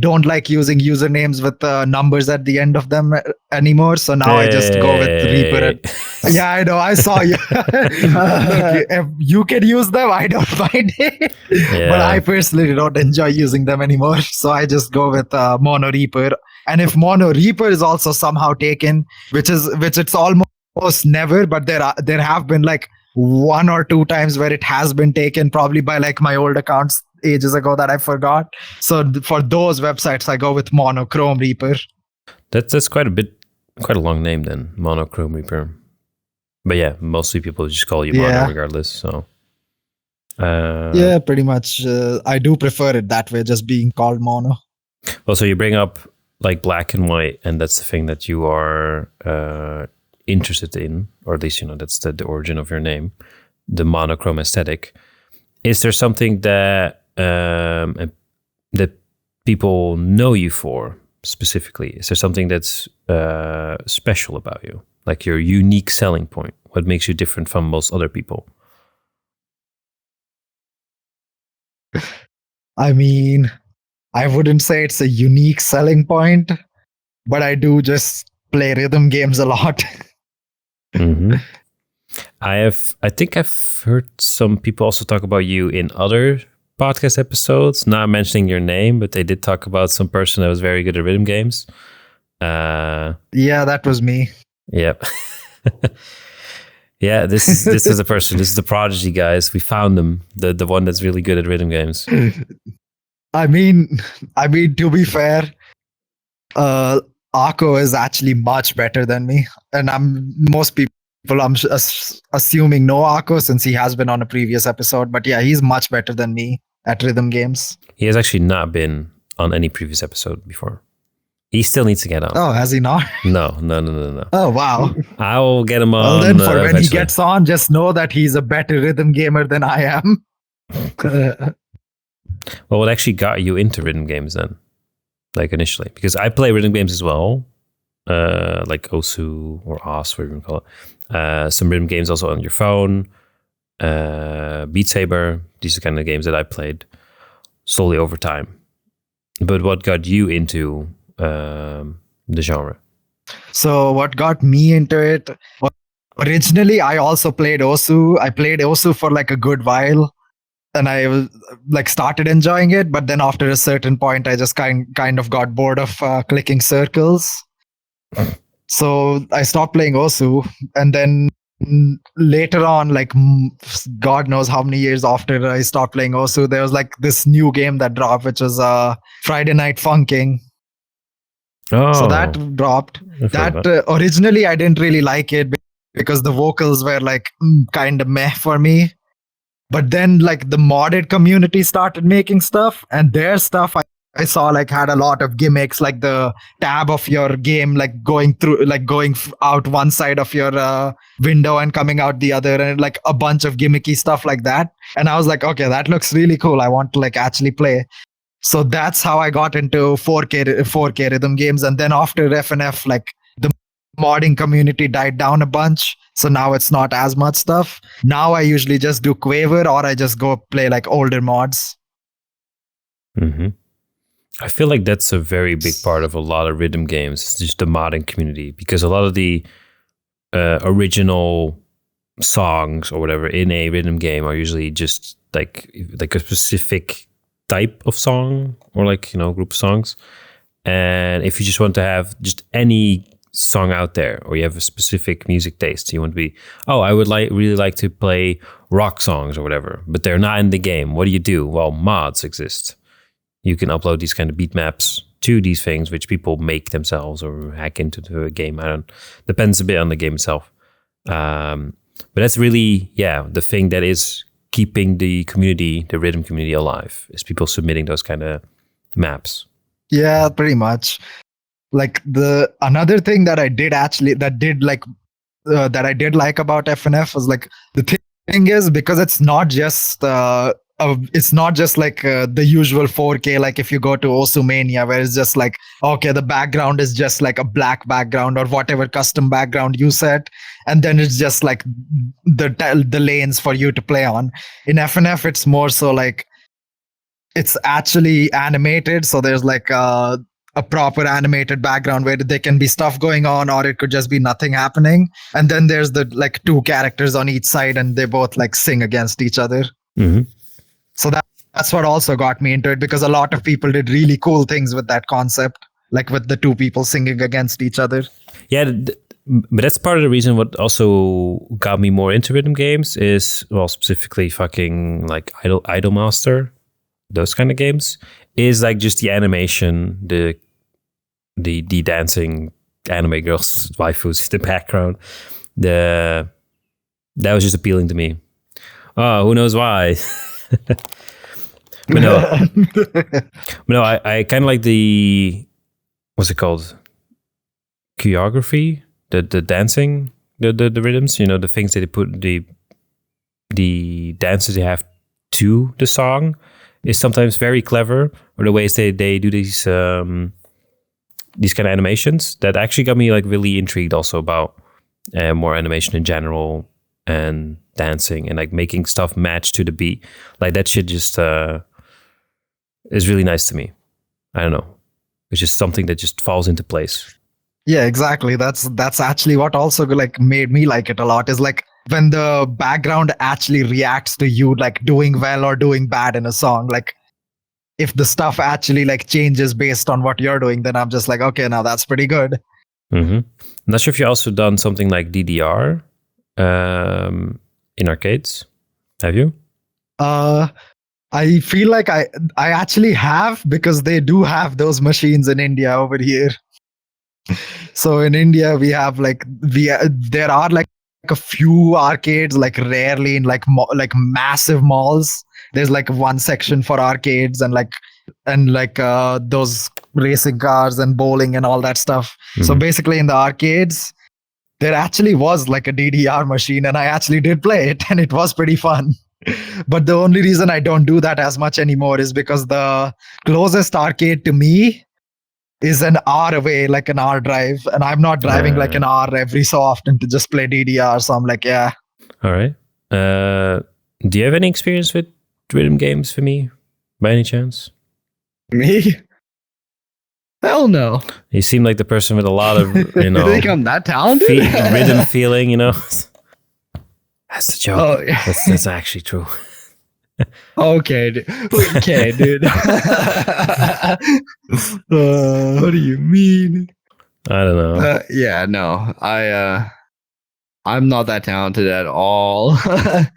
don't like using usernames with numbers at the end of them anymore. So now I just go with Reaper. Yeah, I know. I saw you. Look, if you can use them, I don't mind it. Yeah. But I personally don't enjoy using them anymore. So I just go with MonoReaper. And if MonoReaper is also somehow taken, which it's almost never, but there have been like 1 or 2 times where it has been taken, probably by like my old accounts ages ago that I forgot. So for those websites, I go with Monochrome Reaper. That's quite a long name then, Monochrome Reaper. But yeah, mostly people just call you Mono regardless. So yeah, pretty much. I do prefer it that way, just being called Mono. Well, so you bring up like black and white, and that's the thing that you are interested in, or at least, you know, that's the origin of your name, the monochrome aesthetic. Is there something that that people know you for specifically? Is there something that's special about you, like your unique selling point? What makes you different from most other people? I mean, I wouldn't say it's a unique selling point, but I do just play rhythm games a lot. I think I've heard some people also talk about you in other podcast episodes, not mentioning your name, but they did talk about some person that was very good at rhythm games. Yeah, that was me. Yep. Yeah, this is a person. This is the prodigy, guys. We found him, the one that's really good at rhythm games. I mean, to be fair, Akko is actually much better than me, and most people. I'm assuming no Akko since he has been on a previous episode, but yeah, he's much better than me at rhythm games. He has actually not been on any previous episode before. He still needs to get on. Oh, has he not? No. Oh, wow. I'll get him on. Well, then for when he gets on, just know that he's a better rhythm gamer than I am. Well, what actually got you into rhythm games then? Like initially? Because I play rhythm games as well. Like Osu or Os, whatever you call it. Some rhythm games also on your phone. Beat Saber. These are the kind of games that I played solely over time. But what got you into the genre? So what got me into it? Originally, I also played Osu. I played Osu for like a good while. And I was like started enjoying it. But then after a certain point, I just kind of got bored of clicking circles. So I stopped playing Osu, and then later on, like God knows how many years after I stopped playing Osu, there was like this new game that dropped, which was Friday Night Funking. Oh, so that dropped. Originally I didn't really like it because the vocals were like kind of meh for me. But then like the modded community started making stuff, and their stuff I saw like had a lot of gimmicks, like the tab of your game, like going out one side of your window and coming out the other, and like a bunch of gimmicky stuff like that. And I was like, okay, that looks really cool. I want to like actually play. So that's how I got into 4K rhythm games. And then after FNF, like the modding community died down a bunch. So now it's not as much stuff. Now I usually just do Quaver, or I just go play like older mods. Mm-hmm. I feel like that's a very big part of a lot of rhythm games, it's just the modding community, because a lot of the original songs or whatever in a rhythm game are usually just like a specific type of song, or like, you know, group of songs. And if you just want to have just any song out there, or you have a specific music taste, you want to be, oh, I would really like to play rock songs or whatever, but they're not in the game. What do? Well, mods exist. You can upload these kind of beat maps to these things, which people make themselves or hack into the game. Depends a bit on the game itself. But that's really, the thing that is keeping the community, the rhythm community alive, is people submitting those kind of maps. Yeah, pretty much. Like another thing that I did like about FNF was like, the thing is, because it's not just like the usual 4K, like if you go to Osumania, where it's just like, okay, the background is just like a black background or whatever custom background you set, and then it's just like the lanes for you to play on. In FNF, it's more so like it's actually animated, so there's like a proper animated background where there can be stuff going on, or it could just be nothing happening. And then there's the like two characters on each side, and they both like sing against each other. Mm-hmm. So that's what also got me into it, because a lot of people did really cool things with that concept, like with the two people singing against each other. Yeah, but that's part of the reason what also got me more into rhythm games is, well, specifically fucking like Idolmaster, those kind of games, is like just the animation, the dancing anime girls, waifus in the background. That was just appealing to me. Oh, who knows why? But no, I kind of like the, what's it called? Choreography, the dancing, the rhythms, you know, the things that they put, the dances they have to the song is sometimes very clever, or the ways they do these kind of animations that actually got me like really intrigued also about more animation in general, and dancing and like making stuff match to the beat. Like that shit just is really nice to me. I don't know. It's just something that just falls into place. Yeah, exactly. That's actually what also like made me like it a lot, is like when the background actually reacts to you like doing well or doing bad in a song. Like if the stuff actually like changes based on what you're doing, then I'm just like, okay, now that's pretty good. I'm not sure if you also done something like DDR in arcades. Have you? I feel like I actually have, because they do have those machines in India over here. So in India we have like there are like a few arcades, like rarely in like massive malls. There's like one section for arcades and those racing cars and bowling and all that stuff. So basically in the arcades there actually was like a DDR machine, and I actually did play it, and it was pretty fun. But the only reason I don't do that as much anymore is because the closest arcade to me is an hour away, like an hour drive, and I'm not driving like an hour every so often to just play DDR. So I'm like, yeah. All right. Do you have any experience with rhythm games for me, by any chance? Me? Hell no. You seem like the person with a lot of, you know, You think I'm that talented? rhythm feeling, you know. That's a joke. Oh, yeah. That's actually true. Okay, dude. Okay, dude. What do you mean? I don't know. Yeah, no. I'm not that talented at all. Well,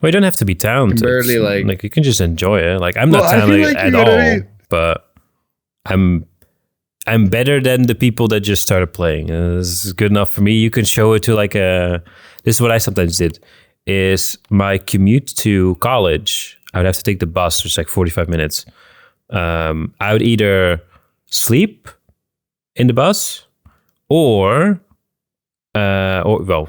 you don't have to be talented. Barely, like you can just enjoy it. Like I'm not Well, I feel talented like at you all, gotta but I'm better than the people that just started playing. This is good enough for me. You can show it to like a. This is what I sometimes did. Is my commute to college? I would have to take the bus, which is like 45 minutes. I would either sleep in the bus, or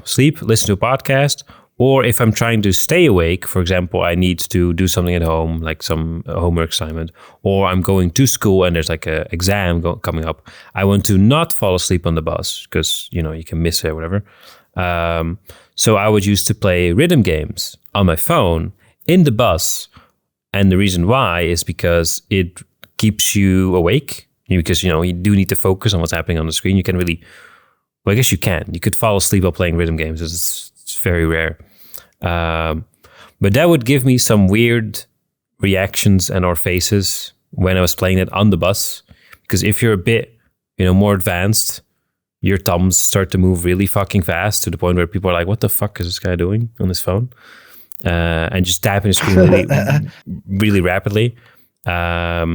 sleep, listen to a podcast, or if I'm trying to stay awake, for example, I need to do something at home, like some homework assignment, or I'm going to school and there's like an exam coming up. I want to not fall asleep on the bus because, you know, you can miss it or whatever. So I would use to play rhythm games on my phone in the bus. And the reason why is because it keeps you awake, because, you know, you do need to focus on what's happening on the screen. You can really, well, I guess you can. You could fall asleep while playing rhythm games. It's very rare. But that would give me some weird reactions and or faces when I was playing it on the bus. Because if you're a bit, you know, more advanced, your thumbs start to move really fucking fast to the point where people are like, what the fuck is this guy doing on his phone? And just tapping the screen really, really rapidly. Yeah,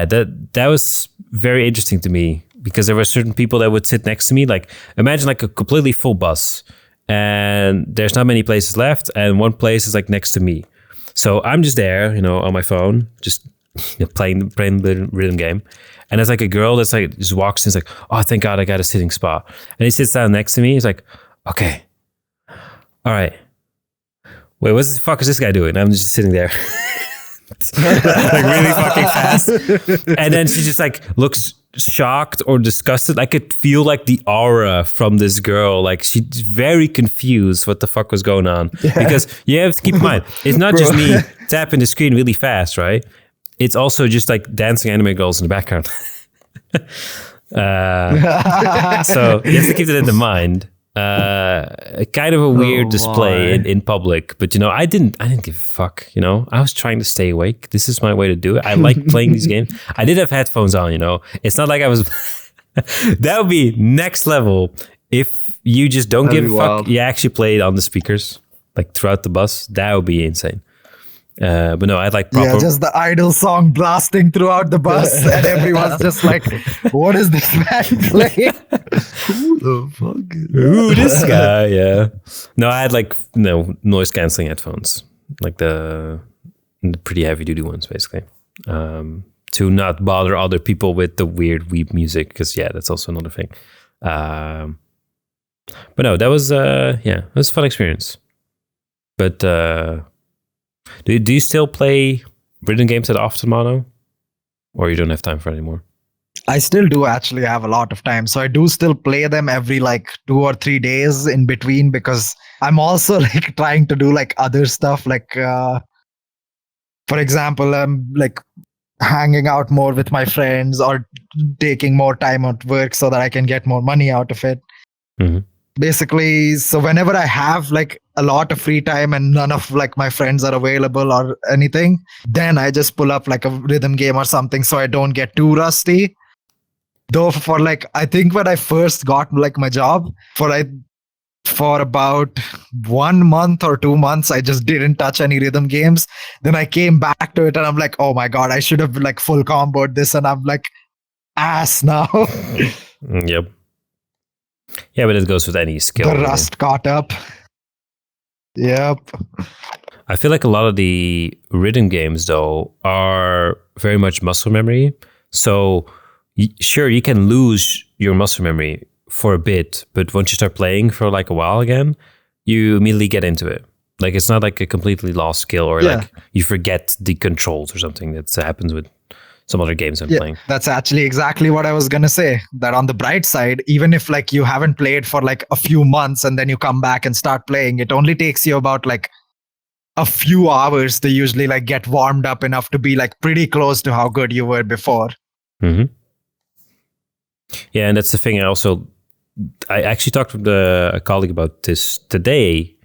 that was very interesting to me, because there were certain people that would sit next to me. Like, imagine like a completely full bus and there's not many places left, and one place is like next to me. So I'm just there, you know, on my phone, just playing the rhythm game. And there's like a girl that's like, just walks in, it's like, oh, thank God I got a sitting spot. And he sits down next to me. He's like, okay, all right. Wait, what the fuck is this guy doing? I'm just sitting there. Like really fucking fast. And then she just like looks shocked or disgusted. I could feel like the aura from this girl. Like she's very confused what the fuck was going on. Yeah. Because you have to keep in mind, it's not just me tapping the screen really fast, right? It's also just like dancing anime girls in the background. So you have to keep that in mind. Kind of a weird display in public, but you know, I didn't give a fuck. You know, I was trying to stay awake. This is my way to do it. I like playing these games. I did have headphones on. You know, it's not like I was. That would be next level if you just don't give a fuck. Wild. You actually play it on the speakers, like throughout the bus. That would be insane. But no, I'd like proper. Yeah, just the idol song blasting throughout the bus, and everyone's just like, "What is this man playing? Who the fuck is Who this guy?" Yeah. No, I had like noise canceling headphones, like the pretty heavy duty ones, basically, to not bother other people with the weird weep music. Because that's also another thing. But no, that was it was a fun experience. But. Do you still play rhythm games that often, Mono? Or you don't have time for it anymore? I still do actually have a lot of time. So I do still play them every like 2 or 3 days in between, because I'm also like trying to do like other stuff. Like, for example, I'm like hanging out more with my friends or taking more time at work so that I can get more money out of it. Mm-hmm. Basically, so whenever I have like a lot of free time and none of like my friends are available or anything, then I just pull up like a rhythm game or something so I don't get too rusty. Though for like, I think when I first got like my job, for about 1 month or 2 months, I just didn't touch any rhythm games. Then I came back to it and I'm like, oh my God, I should have like full comboed this, and I'm like ass now. Yep. Yeah, but it goes with any skill. The rust caught up. Yep. I feel like a lot of the rhythm games, though, are very much muscle memory. So, sure, you can lose your muscle memory for a bit, but once you start playing for like a while again, you immediately get into it. Like, it's not like a completely lost skill, or like you forget the controls or something. That happens with some other games I'm playing. That's actually exactly what I was gonna say. That on the bright side, even if like you haven't played for like a few months and then you come back and start playing, it only takes you about like a few hours to usually like get warmed up enough to be like pretty close to how good you were before. Mm-hmm. Yeah, and that's the thing. I actually talked with a colleague about this today.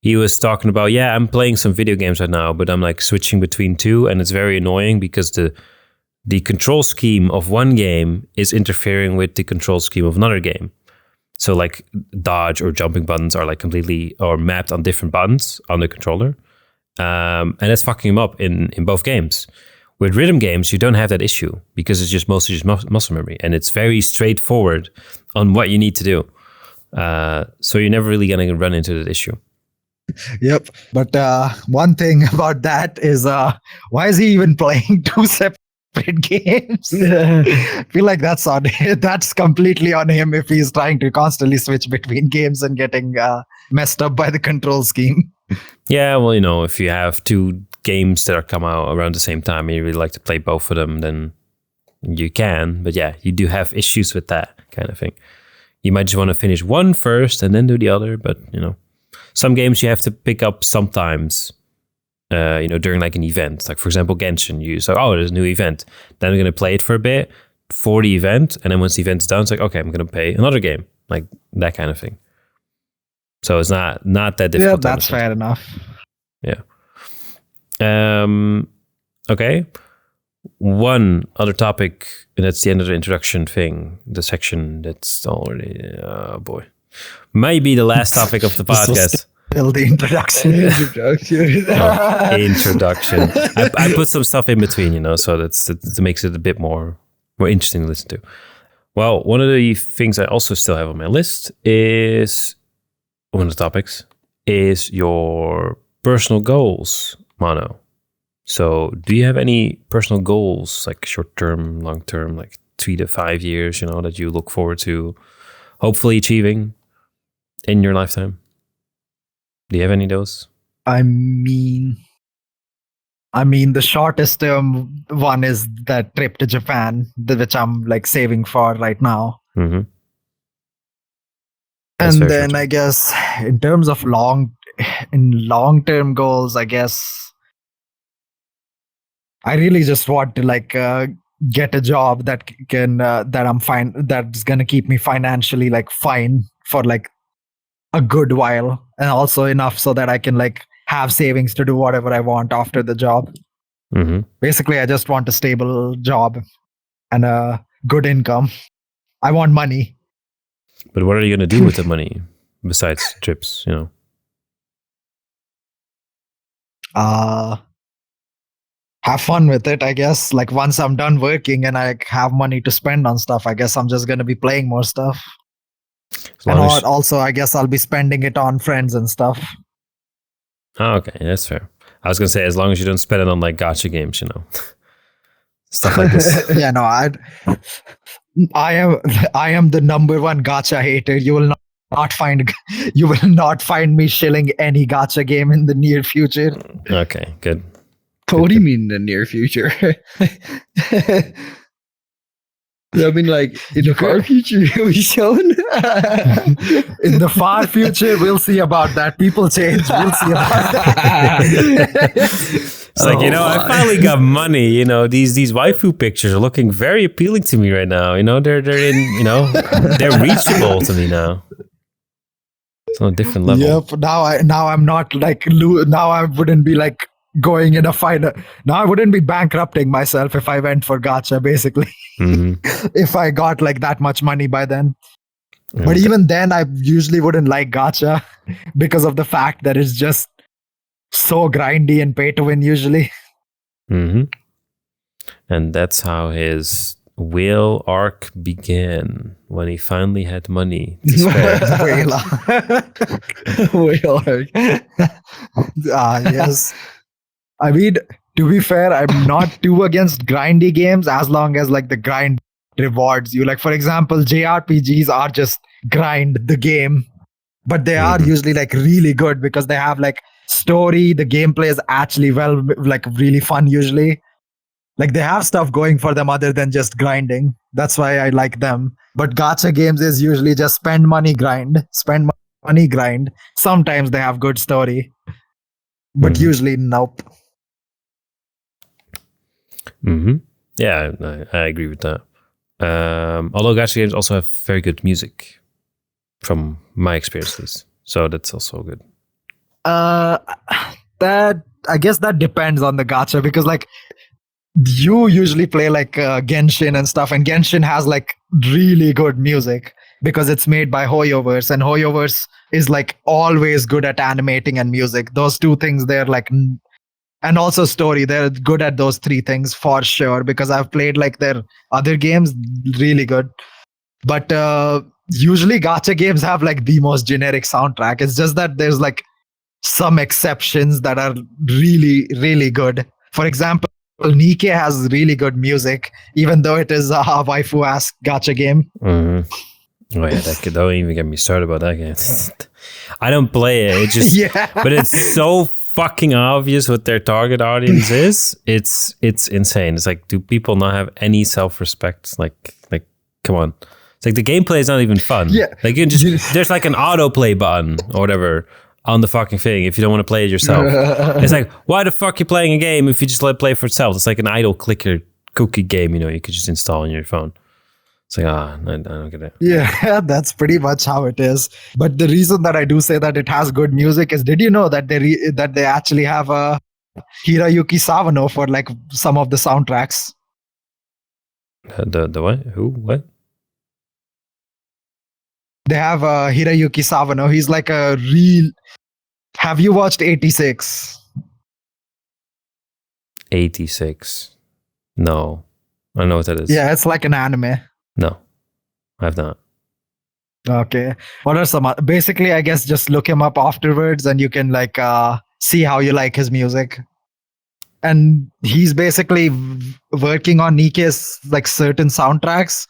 He was talking about, I'm playing some video games right now, but I'm like switching between two, and it's very annoying because the control scheme of one game is interfering with the control scheme of another game. So like dodge or jumping buttons are like completely or mapped on different buttons on the controller. And that's fucking him up in both games. With rhythm games, you don't have that issue because it's just mostly just muscle memory, and it's very straightforward on what you need to do. So you're never really going to run into that issue. Yep. But one thing about that is why is he even playing two separate games? I feel like that's completely on him if he's trying to constantly switch between games and getting messed up by the control scheme. Yeah, well, if you have two games that are come out around the same time and you really like to play both of them, then you can. But yeah, you do have issues with that kind of thing. You might just want to finish one first and then do the other, but some games you have to pick up sometimes, during like an event. Like for example, Genshin, you say, oh, there's a new event. Then I'm going to play it for a bit for the event. And then once the event's done, it's like, okay, I'm going to play another game. Like that kind of thing. So it's not that difficult. Yeah, that's fair enough. Yeah. Okay. One other topic, and that's the end of the introduction thing, the section that's already, boy. Might be the last topic of the podcast. Still the introduction. Introduction. I put some stuff in between, so that makes it a bit more interesting to listen to. Well, one of the things I also still have on my list is, one of the topics is your personal goals, Mono. So do you have any personal goals, like short-term, long-term, like 3 to 5 years, that you look forward to hopefully achieving in your lifetime? Do you have any of those? I mean, the shortest term one is that trip to Japan, which I'm like saving for right now. Mm-hmm. And then I guess in terms of long-term goals, I guess I really just want to like get a job that can that I'm fine, that's gonna keep me financially like fine for like a good while, and also enough so that I can like have savings to do whatever I want after the job. Mm-hmm. Basically, I just want a stable job and a good income. I want money. But what are you going to do with the money besides trips, Have fun with it, I guess. Like once I'm done working and I have money to spend on stuff, I guess I'm just going to be playing more stuff. And also, I guess I'll be spending it on friends and stuff. Oh, okay, that's fair. I was going to say, as long as you don't spend it on like gacha games, stuff like this. Yeah, no, I am the number one gacha hater. You will not find me shilling any gacha game in the near future. Okay, good. What do you mean the near future? I mean, like in the far future, you'll be shown. In the far future, we'll see about that. People change. We'll see about that. It's like, I finally got money. These waifu pictures are looking very appealing to me right now. They're in, they're reachable to me now. It's on a different level. Yep. Now I'm not like now I wouldn't be like going in a fight. Now I wouldn't be bankrupting myself if I went for gacha, basically. If I got like that much money by then. But even then, I usually wouldn't like gacha because of the fact that it's just so grindy and pay to win usually. And that's how his whale arc began, when he finally had money to spare. Whale arc. Yes. I mean, to be fair, I'm not too against grindy games as long as like the grind rewards you. Like, for example, JRPGs are just grind the game, but they are usually like really good because they have like story. The gameplay is actually like really fun usually. Like they have stuff going for them other than just grinding. That's why I like them. But gacha games is usually just spend money, grind. Sometimes they have good story, but usually nope. Yeah, I agree with that. Although gacha games also have very good music, from my experiences, so that's also good. That I guess that depends on the gacha, because like you usually play like Genshin and stuff, and Genshin has like really good music because it's made by Hoyoverse, and Hoyoverse is like always good at animating and music. Those two things, they're like, and also story, they're good at those three things for sure, because I've played like their other games, really good. But usually gacha games have like the most generic soundtrack. It's just that there's like some exceptions that are really, really good. For example, Nikke has really good music, even though it is a waifu-ass gacha game. Oh yeah, don't even get me started about that game. I don't play it. It just, but it's so fucking obvious what their target audience is. It's insane. It's like, do people not have any self-respect? Like, come on. It's like the gameplay is not even fun. Yeah, like you just there's like an autoplay button or whatever on the fucking thing if you don't want to play it yourself. It's like, why the fuck are you playing a game if you just let it play for itself? It's like an idle clicker cookie game, you could just install on your phone. It's like, I don't get it. Yeah, that's pretty much how it is. But the reason that I do say that it has good music is, did you know that they actually have a Hiroyuki Sawano for like some of the soundtracks? The what? Who? What? They have Hiroyuki Sawano. He's like a real... Have you watched 86? 86? No. I don't know what that is. Yeah, it's like an anime. No, I have not. Okay. What are some... Basically, I guess just look him up afterwards and you can like see how you like his music. And he's basically working on Nikke's like certain soundtracks.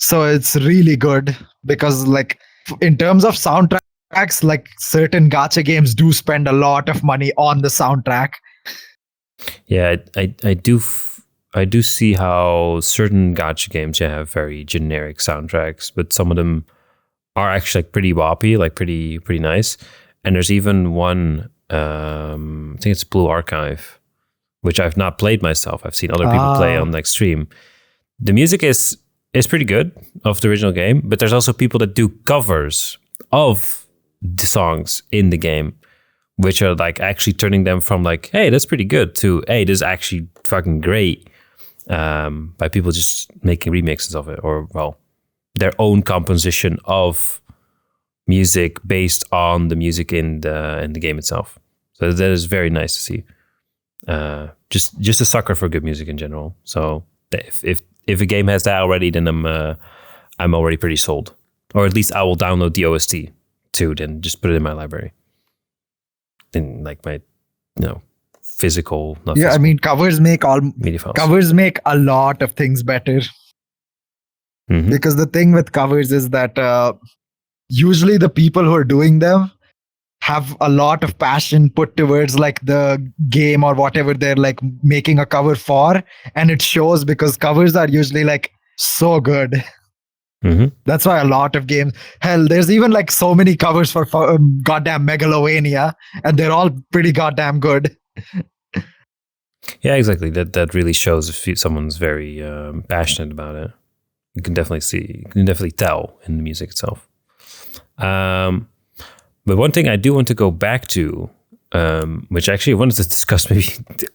So it's really good because like in terms of soundtracks, like certain gacha games do spend a lot of money on the soundtrack. Yeah, I do see how certain gacha games have very generic soundtracks, but some of them are actually like pretty boppy, like pretty nice. And there's even one, I think it's Blue Archive, which I've not played myself. I've seen other people play on like stream. The music is pretty good of the original game, but there's also people that do covers of the songs in the game, which are like actually turning them from like, hey, that's pretty good, to, hey, this is actually fucking great, by people just making remixes of it, or well, their own composition of music based on the music in the game itself. So that is very nice to see. Just a sucker for good music in general. So if a game has that already, then I'm already pretty sold. Or at least I will download the OST too, then just put it in my library. In like my, physical. Not physical, I mean, covers make media files. Covers make a lot of things better. Mm-hmm. Because the thing with covers is that usually the people who are doing them have a lot of passion put towards like the game or whatever they're like making a cover for, and it shows because covers are usually like so good. Mm-hmm. That's why a lot of games, hell, there's even like so many covers for goddamn Megalovania, and they're all pretty goddamn good. Yeah, exactly. That really shows if someone's very passionate about it. You can definitely tell in the music itself. But one thing I do want to go back to, which actually I wanted to discuss maybe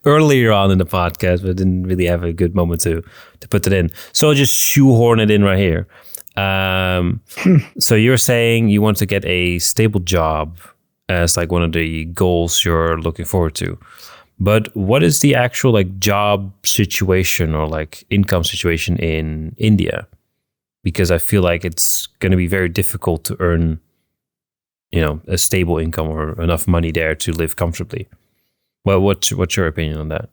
earlier on in the podcast, but I didn't really have a good moment to put it in. So I'll just shoehorn it in right here. So you're saying you want to get a stable job as like one of the goals you're looking forward to. But what is the actual like job situation or like income situation in India? Because I feel like it's going to be very difficult to earn, you know, a stable income or enough money there to live comfortably. Well, what's your opinion on that?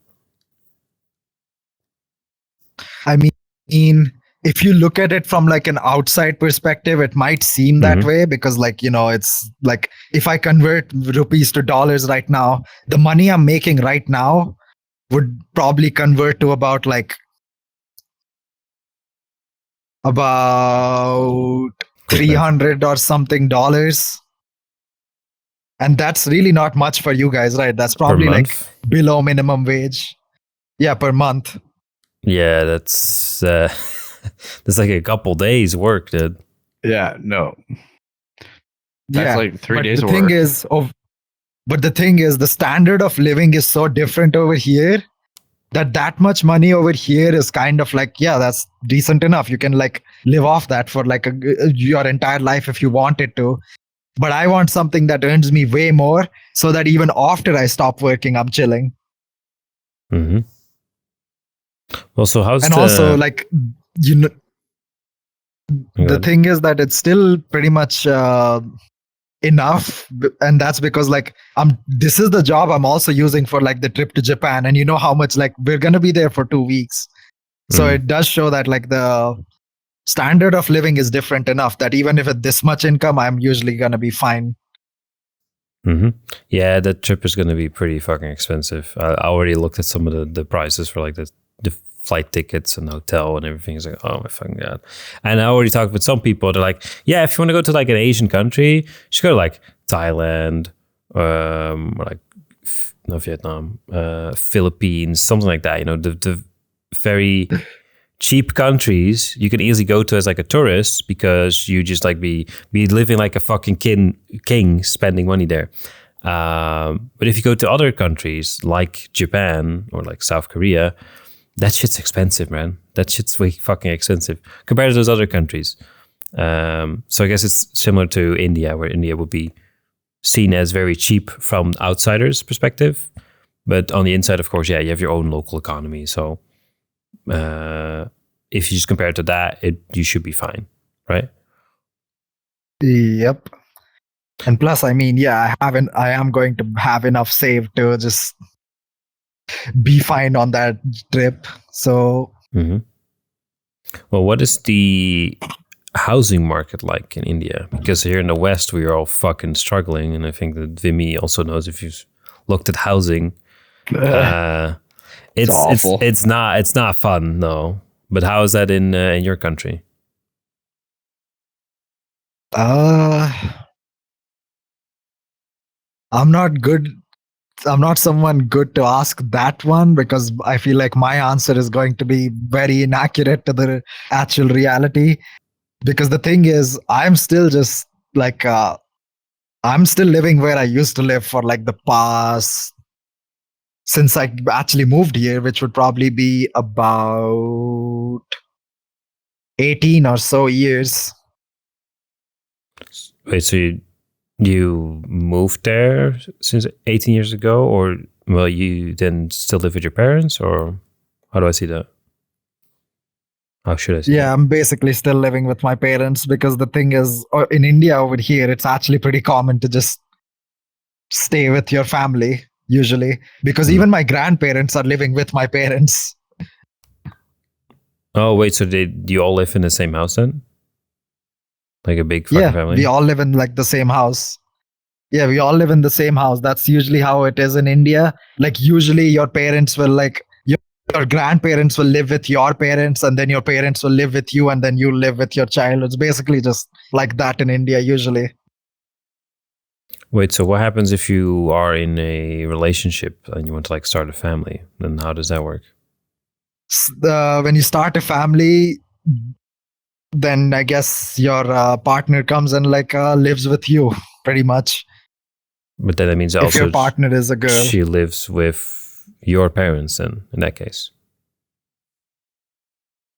I mean, if you look at it from like an outside perspective, it might seem that way because like, you know, it's like if I convert rupees to dollars right now, the money I'm making right now would probably convert to about 300 or something dollars. And that's really not much for you guys, right? That's probably like below minimum wage. Yeah, per month. Yeah, that's that's like a couple days work, dude. Yeah, no. That's like 3 days of work. But the thing is, the standard of living is so different over here that much money over here is kind of like, yeah, that's decent enough. You can like live off that for like your entire life if you wanted to. But I want something that earns me way more so that even after I stop working, I'm chilling. Mm-hmm. Well, so also like, you know, the thing is that it's still pretty much enough, and that's because like this is the job I'm also using for like the trip to Japan, and you know how much like we're gonna be there for 2 weeks, so it does show that like the standard of living is different enough that even if it's this much income, I'm usually gonna be fine. Yeah, that trip is gonna be pretty fucking expensive. I already looked at some of the prices for like the flight tickets and hotel and everything. Is like, oh my fucking god. And I already talked with some people. They're like, yeah, if you want to go to like an Asian country, you should go to like Thailand, or like no, Vietnam, Philippines, something like that. You know, the very cheap countries you can easily go to as like a tourist because you just like be living like a fucking king spending money there. But if you go to other countries like Japan or like South Korea, that shit's expensive, man. That shit's way fucking expensive compared to those other countries. So I guess it's similar to India, where India would be seen as very cheap from outsiders' perspective. But on the inside, of course, yeah, you have your own local economy. So if you just compare it to that, you should be fine, right? Yep. And plus, I mean, yeah, I am going to have enough saved to just be fine on that trip. So well, what is the housing market like in India? Because here in the West we are all fucking struggling, and I think that Vimmy also knows if you've looked at housing. It's awful. It's not fun, no. But how is that in your country? I'm not someone good to ask that one because I feel like my answer is going to be very inaccurate to the actual reality. Because the thing is, I'm still just like, I'm still living where I used to live for like the past, since I actually moved here, which would probably be about 18 or so years. Wait, so you moved there since 18 years ago, or well, you then still live with your parents, or how do I see that? How should I see that? I'm basically still living with my parents because the thing is, in India over here, it's actually pretty common to just stay with your family usually, because even my grandparents are living with my parents. Oh wait, so do you all live in the same house then? Like a big fucking family? We all live in like the same house. Yeah, we all live in the same house. That's usually how it is in India. Like usually your parents will like, your grandparents will live with your parents, and then your parents will live with you, and then you live with your child. It's basically just like that in India usually. Wait, so what happens if you are in a relationship and you want to like start a family? Then how does that work? When you start a family, then I guess your partner comes and like lives with you pretty much. But then that means If also your partner is a girl. she lives with your parents then, in that case.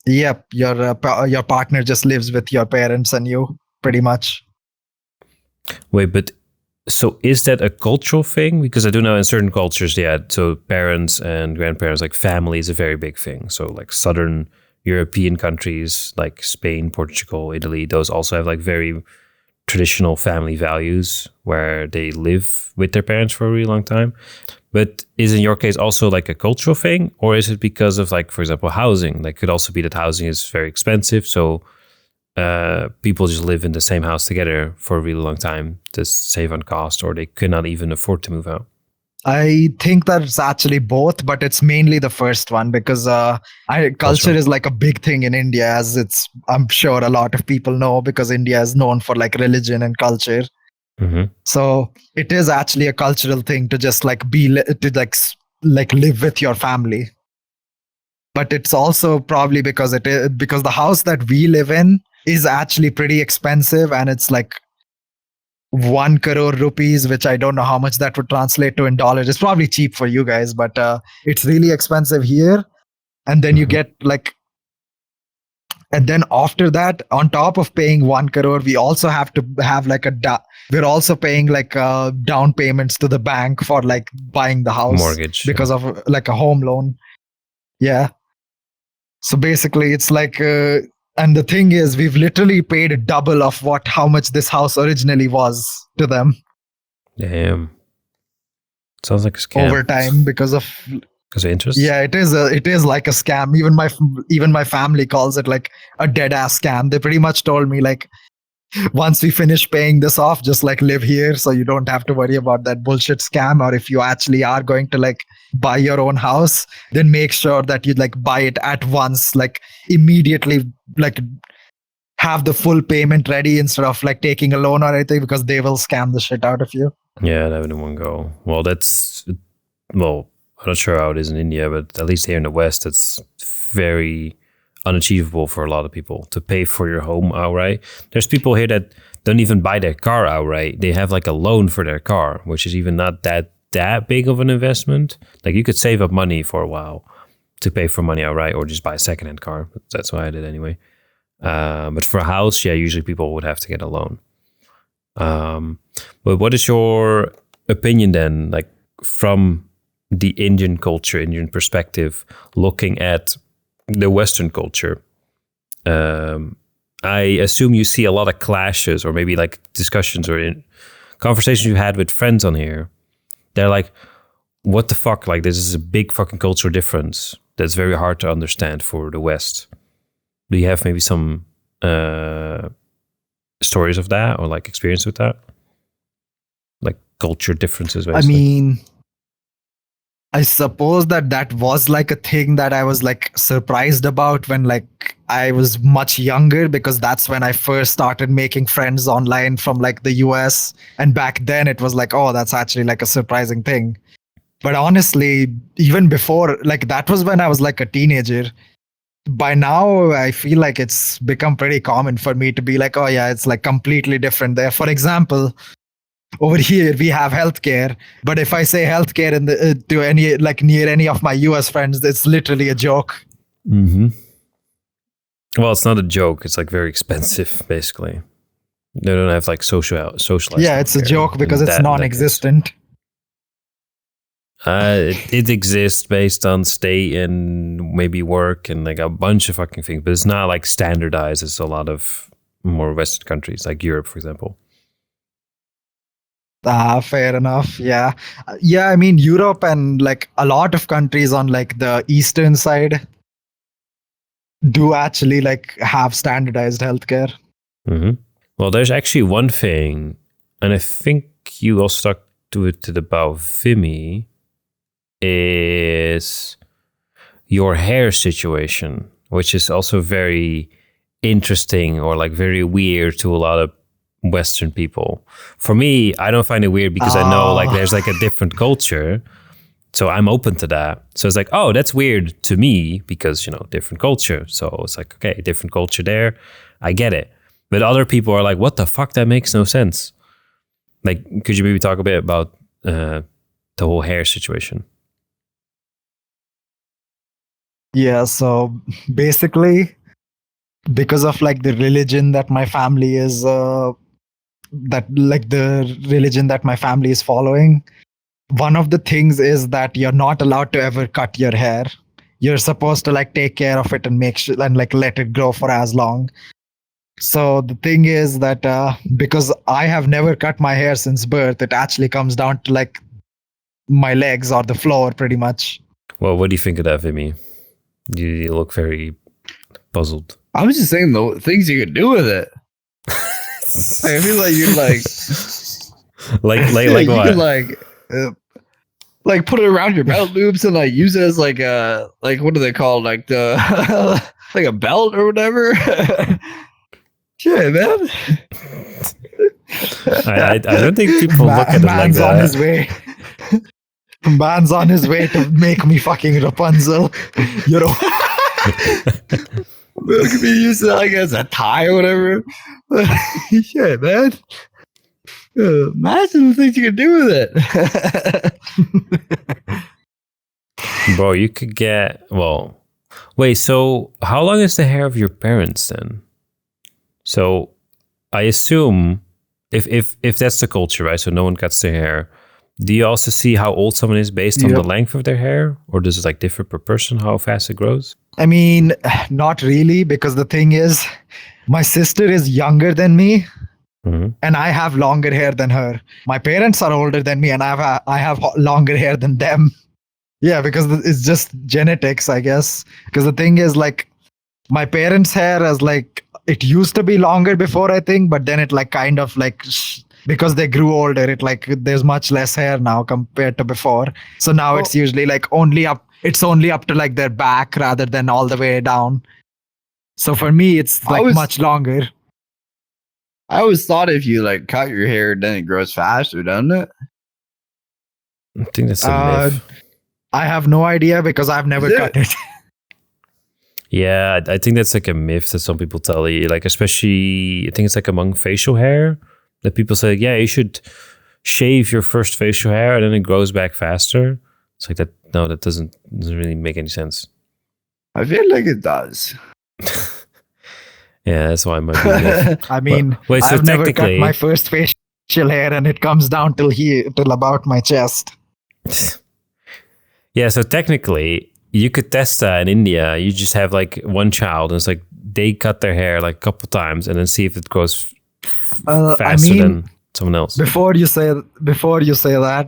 Yep, your partner just lives with your parents and you, pretty much. Wait, but so is that a cultural thing? Because I do know in certain cultures, yeah, so parents and grandparents, like family is a very big thing. So like Southern European countries like Spain, Portugal, Italy, those also have like very traditional family values where they live with their parents for a really long time. But is in your case also like a cultural thing, or is it because of like, for example, housing? Like could also be that housing is very expensive, so people just live in the same house together for a really long time to save on cost, or they cannot even afford to move out. I think that it's actually both, but it's mainly the first one because culture is like a big thing in India, as I'm sure a lot of people know, because India is known for like religion and culture. Mm-hmm. So it is actually a cultural thing to just like like live with your family. But it's also probably because the house that we live in is actually pretty expensive, and it's like 1 crore rupees, which I don't know how much that would translate to in dollars. It's probably cheap for you guys, but it's really expensive here. And then you get like, and then after that, on top of paying 1 crore, we also have to have like we're also paying like down payments to the bank for like buying the house Mortgage because of like a home loan. Yeah. So basically it's like, and the thing is, we've literally paid double of how much this house originally was to them. Damn. Sounds like a scam. Over time because of interest. Yeah, it is like a scam. Even my family calls it like a dead ass scam. They pretty much told me like, once we finish paying this off, just like live here so you don't have to worry about that bullshit scam. Or if you actually are going to like buy your own house, then make sure that you like buy it at once, like immediately, like have the full payment ready instead of like taking a loan or anything, because they will scam the shit out of you. Yeah, that would in one go. Well, I'm not sure how it is in India, but at least here in the West, it's very unachievable for a lot of people to pay for your home outright. There's people here that don't even buy their car outright. They have like a loan for their car, which is even not that big of an investment. Like you could save up money for a while to pay for money outright, or just buy a secondhand car. That's what I did anyway. But for a house, yeah, usually people would have to get a loan. But what is your opinion then, like from the Indian culture, Indian perspective, looking at the Western culture? I assume you see a lot of clashes, or maybe like discussions or in conversations you had with friends on here. They're like, what the fuck? Like, this is a big fucking cultural difference that's very hard to understand for the West. Do you have maybe some stories of that, or like experience with that? Like culture differences, basically. I mean, I suppose that was like a thing that I was like surprised about when like I was much younger, because that's when I first started making friends online from like the US. And back then it was like, oh, that's actually like a surprising thing. But honestly, even before, like that was when I was like a teenager. By now, I feel like it's become pretty common for me to be like, oh yeah, it's like completely different there. For example, over here we have healthcare, but if I say healthcare in the to any like near any of my US friends, it's literally a joke. Mm-hmm. Well, it's not a joke. It's like very expensive, basically. They don't have like socialized. Yeah, it's a joke because it's non-existent. It exists based on state and maybe work and like a bunch of fucking things, but it's not like standardized as a lot of more Western countries, like Europe, for example. Fair enough. Yeah. I mean, Europe and like a lot of countries on like the eastern side do actually like have standardized healthcare. Mm-hmm. Well, there's actually one thing, and I think you also stuck to it about Vimmy, is your hair situation, which is also very interesting or like very weird to a lot of Western people. For me, I don't find it weird because I know like there's like a different culture, so I'm open to that. So it's like, oh, that's weird to me because, you know, different culture. So it's like, okay, different culture there, I get it. But other people are like, what the fuck, that makes no sense. Like, could you maybe talk a bit about the whole hair situation? Yeah, so basically, because of like the religion that my family is following, one of the things is that you're not allowed to ever cut your hair. You're supposed to like take care of it and make sure and like let it grow for as long. So the thing is that because I have never cut my hair since birth, it actually comes down to like my legs or the floor pretty much. Well, what do you think of that, Vimmy? You look very puzzled. I was just saying the things you could do with it. Like, I feel like you'd like like you what? could like put it around your belt loops and like use it as like a like what do they call like the like a belt or whatever. Shit, man. I don't think people look at it like that. On his way. Man's on his way to make me fucking Rapunzel. You know. It could be used like as a tie or whatever. Shit, man. Imagine the things you could do with it. Bro, you could get wait, so how long is the hair of your parents then? So I assume if that's the culture, right? So no one cuts their hair. Do you also see how old someone is based on the length of their hair? Or does it like differ per person how fast it grows? I mean, not really, because the thing is, my sister is younger than me, and I have longer hair than her. My parents are older than me, and I have longer hair than them. Yeah, because it's just genetics, I guess. Because the thing is, like, my parents' hair is like, it used to be longer before, I think, but then it like kind of like because they grew older, it like there's much less hair now compared to before. So now it's usually like only up to like their back rather than all the way down. So for me, it's like much longer. I always thought if you like cut your hair, then it grows faster, doesn't it? I think that's a myth. I have no idea because I've never cut it. Yeah, I think that's like a myth that some people tell you, like especially I think it's like among facial hair that people say, yeah, you should shave your first facial hair and then it grows back faster. It's like that. No, that doesn't really make any sense. I feel like it does. Yeah, that's why I might be myth. I mean, wait, so I've never cut my first facial hair and it comes down till about my chest. Yeah, so technically you could test that in India. You just have like one child and it's like they cut their hair like a couple times and then see if it grows faster than someone else. Before you say that,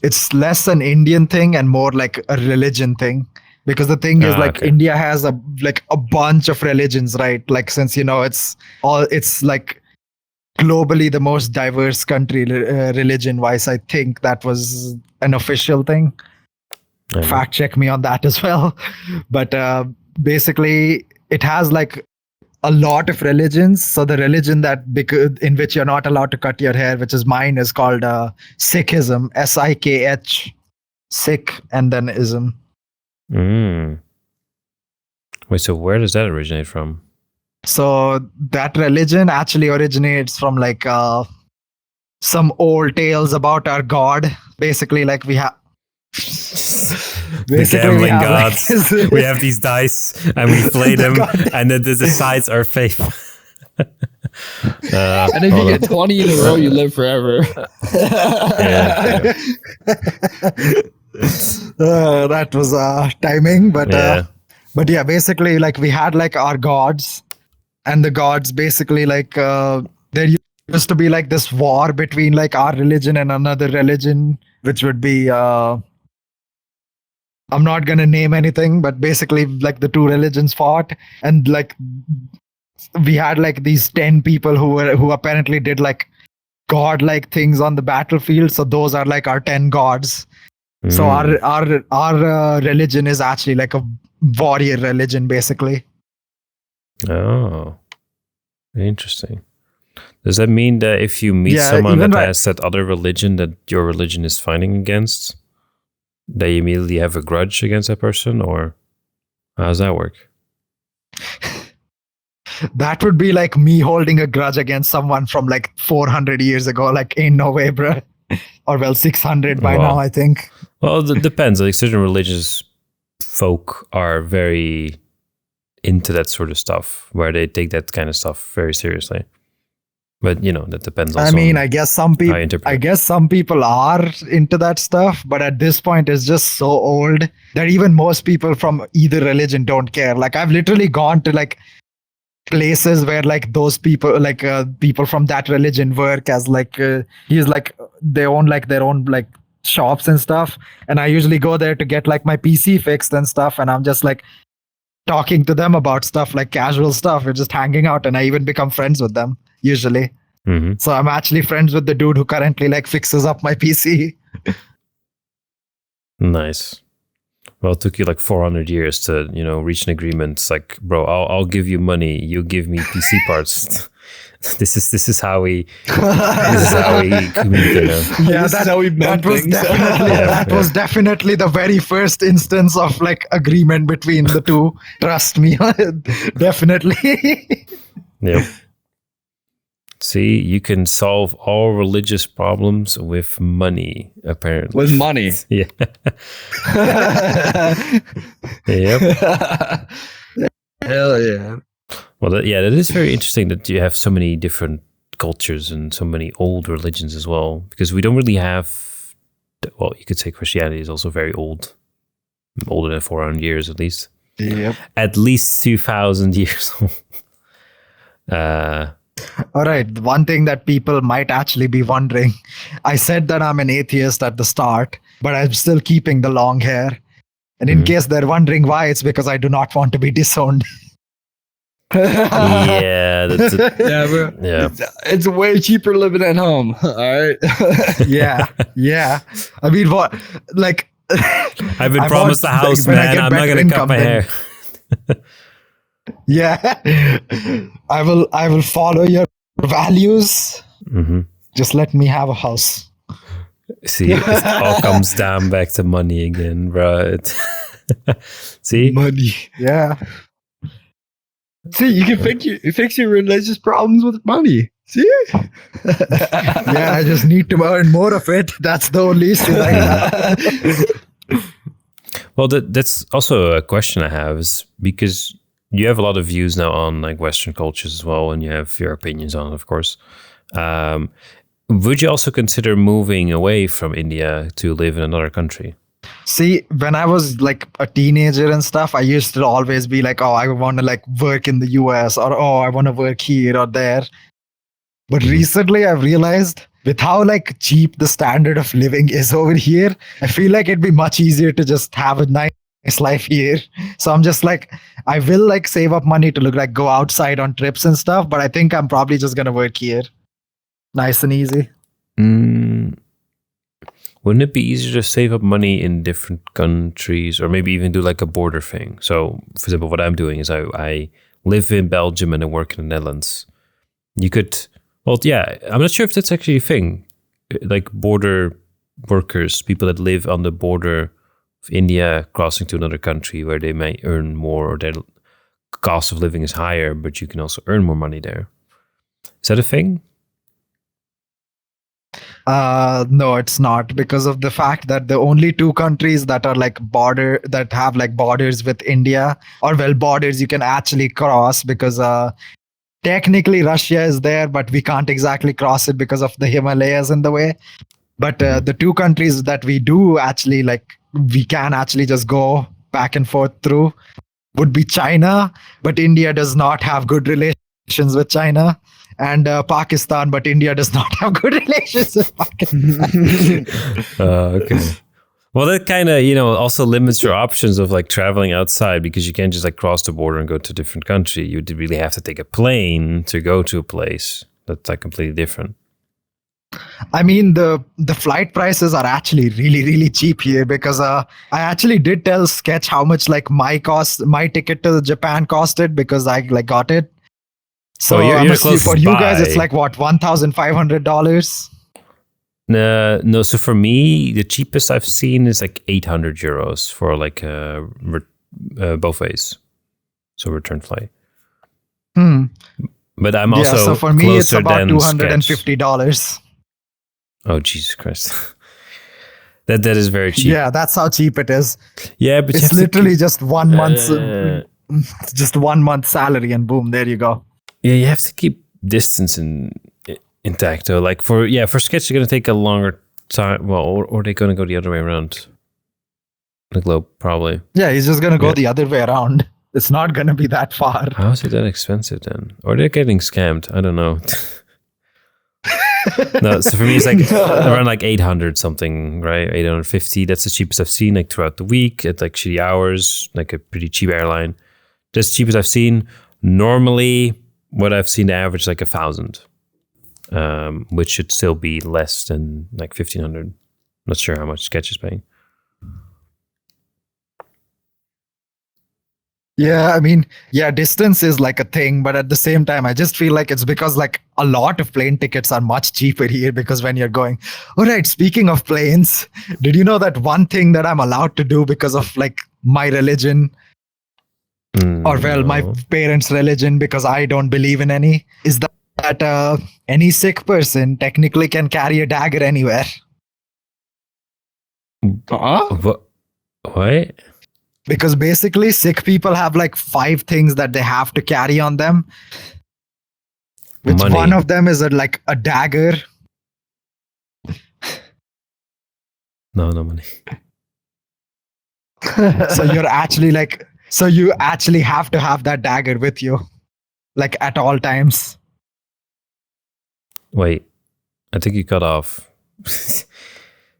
it's less an Indian thing and more like a religion thing. Because the thing is like India has a bunch of religions, right? Like since it's like globally the most diverse country religion wise. I think that was an official thing. Fact check me on that as well. But basically it has like a lot of religions. So the religion in which you're not allowed to cut your hair, which is mine, is called Sikhism, Sikh, Sikh, and then ism. Wait, so where does that originate from? So that religion actually originates from like some old tales about our god. Basically, like we have the gambling gods. We have these dice and we play them, and then the sides are fake. And if you get 20 in a row, you live forever. That was timing, but yeah, basically, like we had like our gods, and the gods basically like there used to be like this war between like our religion and another religion, which would be I'm not gonna name anything, but basically like the two religions fought, and like we had like these 10 people who apparently did like god-like things on the battlefield. So those are like our 10 gods. So our religion is actually like a warrior religion, basically. Oh, interesting. Does that mean that if you meet someone that has that other religion that your religion is fighting against, that you immediately have a grudge against that person, or how does that work? that would be like me holding a grudge against someone from like 400 years ago. Like, ain't no way, bro. Or well, 600 by now, I think. Well, it depends. Like certain religious folk are very into that sort of stuff, where they take that kind of stuff very seriously. But that depends. Also I guess some people are into that stuff, but at this point, it's just so old that even most people from either religion don't care. Like, I've literally gone to like places where like those people, like people from that religion, work as like he's like they own like their own like shops and stuff, and I usually go there to get like my PC fixed and stuff, and I'm just like talking to them about stuff, like casual stuff. We're just hanging out, and I even become friends with them usually. So I'm actually friends with the dude who currently like fixes up my PC. Nice. Well, it took you like 400 years to reach an agreement. It's like, bro, I'll give you money, you give me PC parts. This is how we communicate now. Yeah, that's how we met. That was definitely the very first instance of like agreement between the two. Trust me, definitely. Yep. See, you can solve all religious problems with money, apparently. With money. Yeah. Yep. Hell yeah. Well, that is very interesting that you have so many different cultures and so many old religions as well, because we don't really have, well, you could say Christianity is also very old, older than 400 years at least. Yep. At least 2,000 years old. All right. One thing that people might actually be wondering, I said that I'm an atheist at the start, but I'm still keeping the long hair. And in case they're wondering why, it's because I do not want to be disowned. Yeah, that's it. Yeah, bro. Yeah. It's way cheaper living at home. All right. Yeah. I mean, what? Like, I've been promised a house, man. I'm not going to cut my hair. Yeah, I will follow your values. Just let me have a house. See, it all comes down back to money again, bro. See, Money. Yeah. See, you can fix your religious problems with money. See? Yeah, I just need to earn more of it. That's the only issue I have. Well, that's also a question I have, is because you have a lot of views now on like Western cultures as well, and you have your opinions on it, of course. Would you also consider moving away from India to live in another country? See, when I was like a teenager and stuff, I used to always be like, oh, I want to like work in the US, or oh, I want to work here or there. But recently I've realized with how like cheap the standard of living is over here, I feel like it'd be much easier to just have a nice life here. So I'm just like, I will like save up money to look like go outside on trips and stuff, but I think I'm probably just gonna work here. Nice and easy. Wouldn't it be easier to save up money in different countries, or maybe even do like a border thing? So, for example, what I'm doing is I live in Belgium and I work in the Netherlands. You could, well, yeah, I'm not sure if that's actually a thing. Like border workers, people that live on the border of India crossing to another country where they may earn more, or their cost of living is higher, but you can also earn more money there. Is that a thing? No, it's not, because of the fact that the only two countries that are like that have like borders with India, or well, borders you can actually cross, because technically Russia is there, but we can't exactly cross it because of the Himalayas in the way. But the two countries that we do actually like, we can actually just go back and forth through would be China, but India does not have good relations with China, and Pakistan, but India does not have good relations with Pakistan. Okay. Well, that kind of, also limits your options of like traveling outside, because you can't just like cross the border and go to a different country. You would really have to take a plane to go to a place that's like completely different. I mean, the flight prices are actually really, really cheap here, because I actually did tell Sketch how much like my ticket to Japan costed, because I like got it. So you're close for you guys, it's like what, $1,500? No. So for me, the cheapest I've seen is like 800 euros for like both ways. So return flight. But I'm also so for me, it's closer about than $250. Oh, Jesus Christ. That is very cheap. Yeah, that's how cheap it is. Yeah, but it's literally just 1 month's just 1 month salary, and boom, there you go. Yeah, you have to keep distance intact though. Like for sketch, you're gonna take a longer time. Well, or they're gonna go the other way around the globe, probably. Yeah, he's just gonna go the other way around. It's not gonna be that far. How is it that expensive then? Or they're getting scammed? I don't know. No, so for me it's like around like 800 something, right? 850. That's the cheapest I've seen, like throughout the week at like shitty hours, like a pretty cheap airline. That's the cheapest I've seen. Normally, what I've seen the average like 1,000, which should still be less than like 1,500. Not sure how much Sketch is paying. Yeah, I mean, distance is like a thing, but at the same time, I just feel like it's because like a lot of plane tickets are much cheaper here, because when you're going, all right, speaking of planes, did you know that one thing that I'm allowed to do because of like my religion, or well, my parents' religion, because I don't believe in any, is that any Sikh person technically can carry a dagger anywhere. What? Because basically Sikh people have like 5 things that they have to carry on them. Which Money. One of them is like a dagger. No money. So you actually have to have that dagger with you, like at all times. Wait, I think you cut off.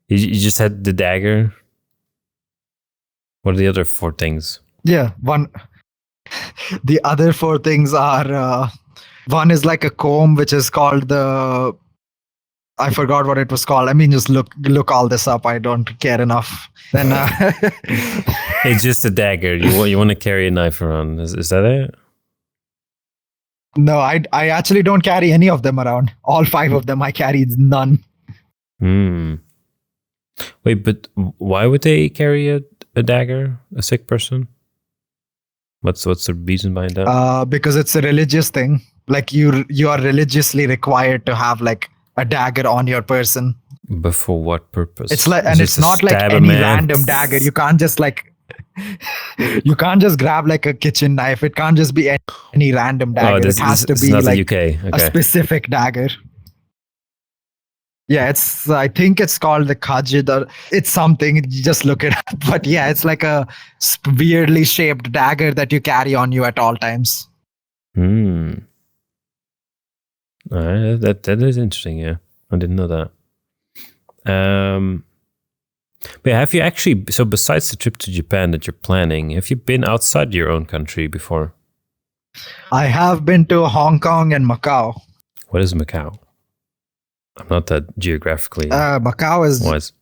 You just had the dagger. What are the other 4 things? Yeah, the other 4 things are one is like a comb, which is called I forgot what it was called. I mean, just look all this up. I don't care enough. Then it's just a dagger. You want to carry a knife around? Is that it? No, I actually don't carry any of them around. All 5 of them I carry none. Wait, but why would they carry a dagger? A Sikh person? What's the reason behind that? Because it's a religious thing. Like you are religiously required to have like a dagger on your person. But for what purpose? It's like, and it's not like any random dagger. You can't just grab like a kitchen knife. It can't just be any random dagger. It has to be like a specific dagger. Yeah, I think it's called the Kajid, or it's something. You just look it up. But yeah, it's like a weirdly shaped dagger that you carry on you at all times. That is interesting. Yeah, I didn't know that. But have you actually? So besides the trip to Japan that you're planning, have you been outside your own country before? I have been to Hong Kong and Macau. What is Macau? I'm not that geographically. Macau is. Was.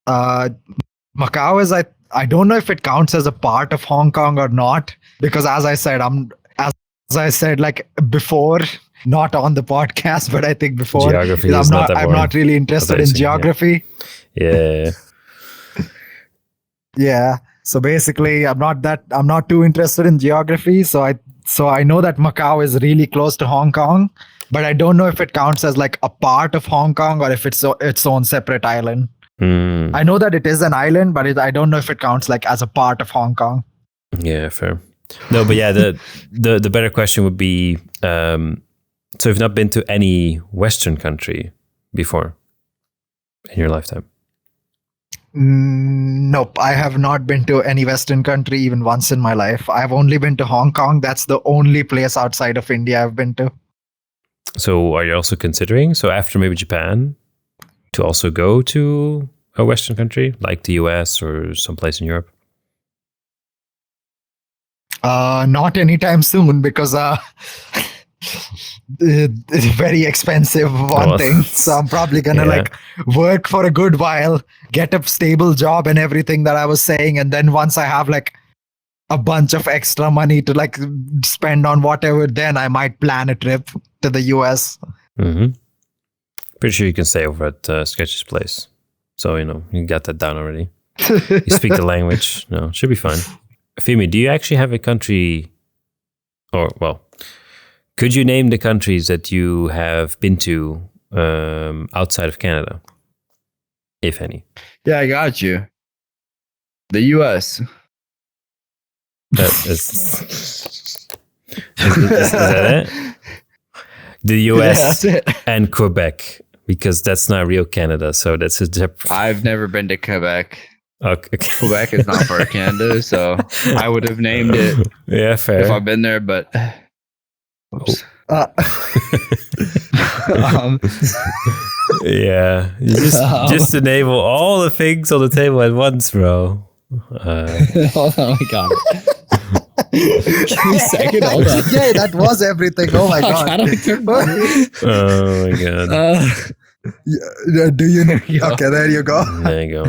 Macau is. I don't know if it counts as a part of Hong Kong or not, because as I said like before, not on the podcast, but I think before, geography I'm not really interested in geography. Yeah. Yeah. So basically, I'm not too interested in geography. So I know that Macau is really close to Hong Kong, but I don't know if it counts as like a part of Hong Kong or if it's its own separate island. I know that it is an island, but I don't know if it counts like as a part of Hong Kong. Yeah, fair. No, but yeah, the better question would be, so you've not been to any Western country before in your lifetime? Nope, I have not been to any Western country even once in my life. I've only been to Hong Kong. That's the only place outside of India I've been to. So are you also considering, so after maybe Japan, to also go to a Western country like the US or someplace in Europe? Not anytime soon, because it's very expensive, thing. So I'm probably gonna work for a good while, get a stable job and everything that I was saying, and then once I have like a bunch of extra money to like spend on whatever, then I might plan a trip to the US. Pretty sure you can stay over at Sketch's place, so you got that down already. You speak the language. No, should be fine. Vimmy, do you actually have a country or well, could you name the countries that you have been to outside of Canada, if any? Yeah, I got you. The U.S. Is that it? The U.S. Yeah, that's it. and Quebec, because that's not real Canada, so that's a I've never been to Quebec. Okay. Quebec is not part of Canada, so I would have named it Yeah, fair. if I've been there, but oops. Yeah, you just enable all the things on the table at once, bro. Hold on, I got it. Give me a second, hold on. Yeah, that was everything. Oh my god. Oh my god. Yeah, do you know? Okay, there you go. There you go.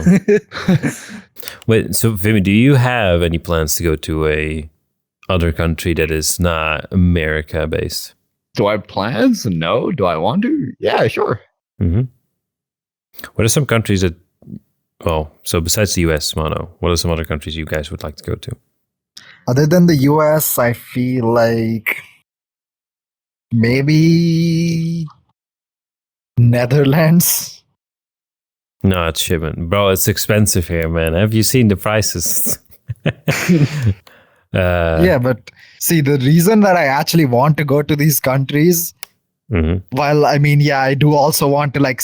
Wait, so Vimmy, do you have any plans to go to a other country that is not America based? Do I have plans? No. Do I want to? Yeah, sure. Mm-hmm. What are some countries that? Well, so besides the US, Mono, what are some other countries you guys would like to go to? Other than the US, I feel like maybe Netherlands. No, it's shipment, bro. It's expensive here, man. Have you seen the prices? Yeah, but see, the reason that I actually want to go to these countries, while I mean, yeah, I do also want to like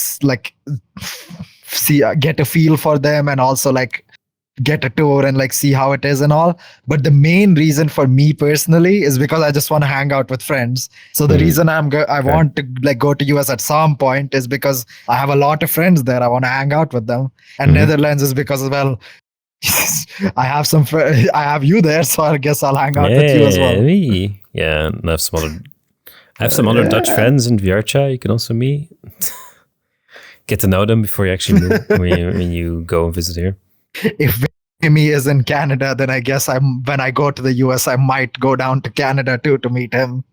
see, get a feel for them, and also like get a tour and like see how it is and all. But the main reason for me personally is because I just want to hang out with friends. So the reason I want to like go to US at some point is because I have a lot of friends there. I want to hang out with them. And Netherlands is because, well, I have I have you there, so I guess I'll hang out with you as well. Me. Yeah, and I have some other Dutch friends in Viercha you can also meet. Get to know them before you actually move when you go and visit here. If Vimmy is in Canada, then I guess when I go to the US, I might go down to Canada too to meet him.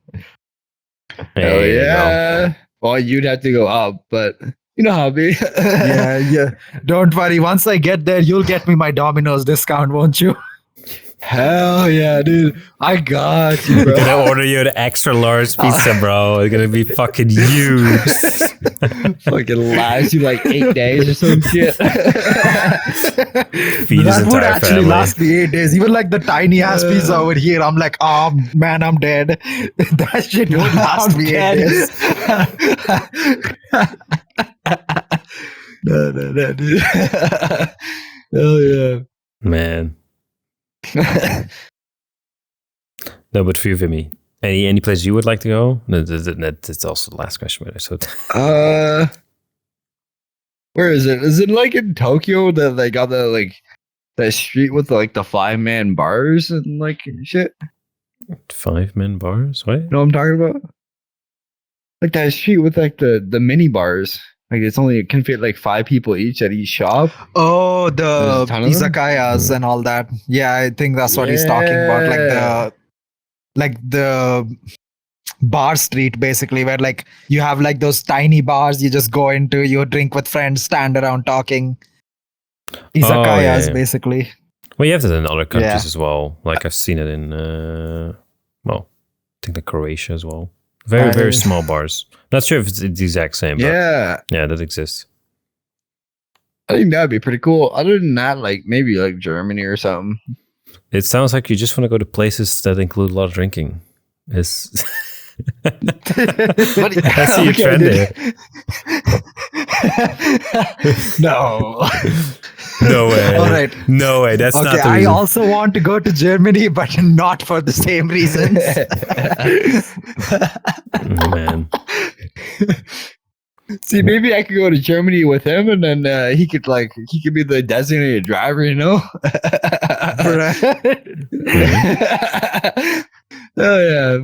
Hell yeah. Well, you'd have to go up, but you know how it be. Yeah. Don't worry. Once I get there, you'll get me my Domino's discount, won't you? Hell yeah, dude. I got you, bro. I'm gonna order you an extra large pizza, bro. It's gonna be fucking huge. Fucking last you like 8 days or some shit. That would actually last me 8 days. Even like the tiny ass pizza over here, I'm like, oh man, I'm dead. That shit would last me 8 days. No, dude. Hell yeah. Man. No, but for you, Vimmy, any place you would like to go? That's also the last question. So, where is it? Is it like in Tokyo that they got that street with like the 5-man bars and like shit? 5-man bars? What? You know what I'm talking about? Like that street with like the mini bars. Like it can fit like 5 people each at each shop. Oh, the izakayas and all that. Yeah, I think that's what he's talking about. Like the bar street, basically, where like you have like those tiny bars you just go into, you drink with friends, stand around talking. Izakayas, basically. Well, you have that in other countries as well. Like I've seen it in, well, I think like Croatia as well. Very, very small bars. Not sure if it's the exact same, but yeah, that exists. I think that'd be pretty cool. Other than that, like maybe like Germany or something. It sounds like you just want to go to places that include a lot of drinking. It's I see a trend there. No. No way. All right. No way. That's not the reason. I also want to go to Germany, but not for the same reasons. Oh, man. See, maybe I could go to Germany with him, and then he could be the designated driver, you know? Oh yeah.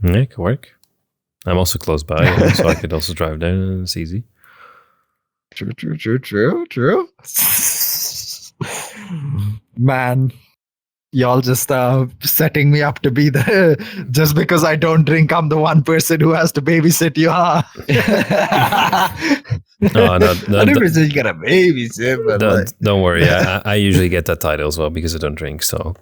Yeah, it could work. I'm also close by, so I could also drive down, and it's easy. True. Man, y'all just setting me up to be just because I don't drink, I'm the one person who has to babysit you, huh? No, I never said you gotta babysit, but don't worry. I usually get that title as well because I don't drink, so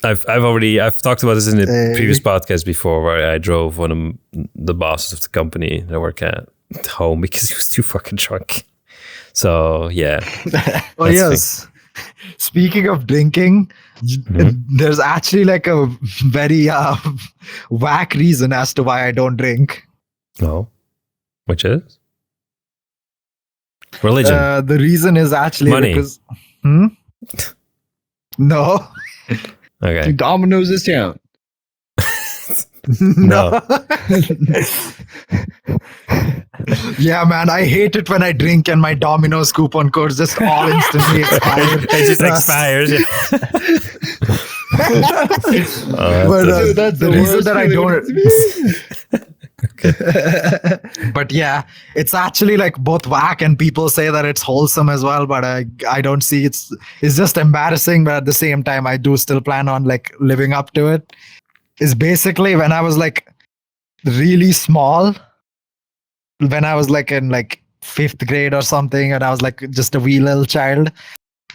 I've talked about this in the previous podcast before, where I drove one of the bosses of the company that I work at home because he was too fucking drunk. So yeah. Oh yes. Speaking of drinking, there's actually like a very whack reason as to why I don't drink. Oh, which is religion. The reason is actually money. Because no. Okay. Domino's discount. No. Yeah, man, I hate it when I drink and my Domino's coupon codes just all instantly expire. It just expires. Yeah. But that's the the reason worst that I feeling don't. But yeah, it's actually like both whack and people say that it's wholesome as well. But I don't see it's just embarrassing. But at the same time, I do still plan on like living up to it. It's basically when I was like really small. When I was like in like 5th grade or something, and I was like just a wee little child,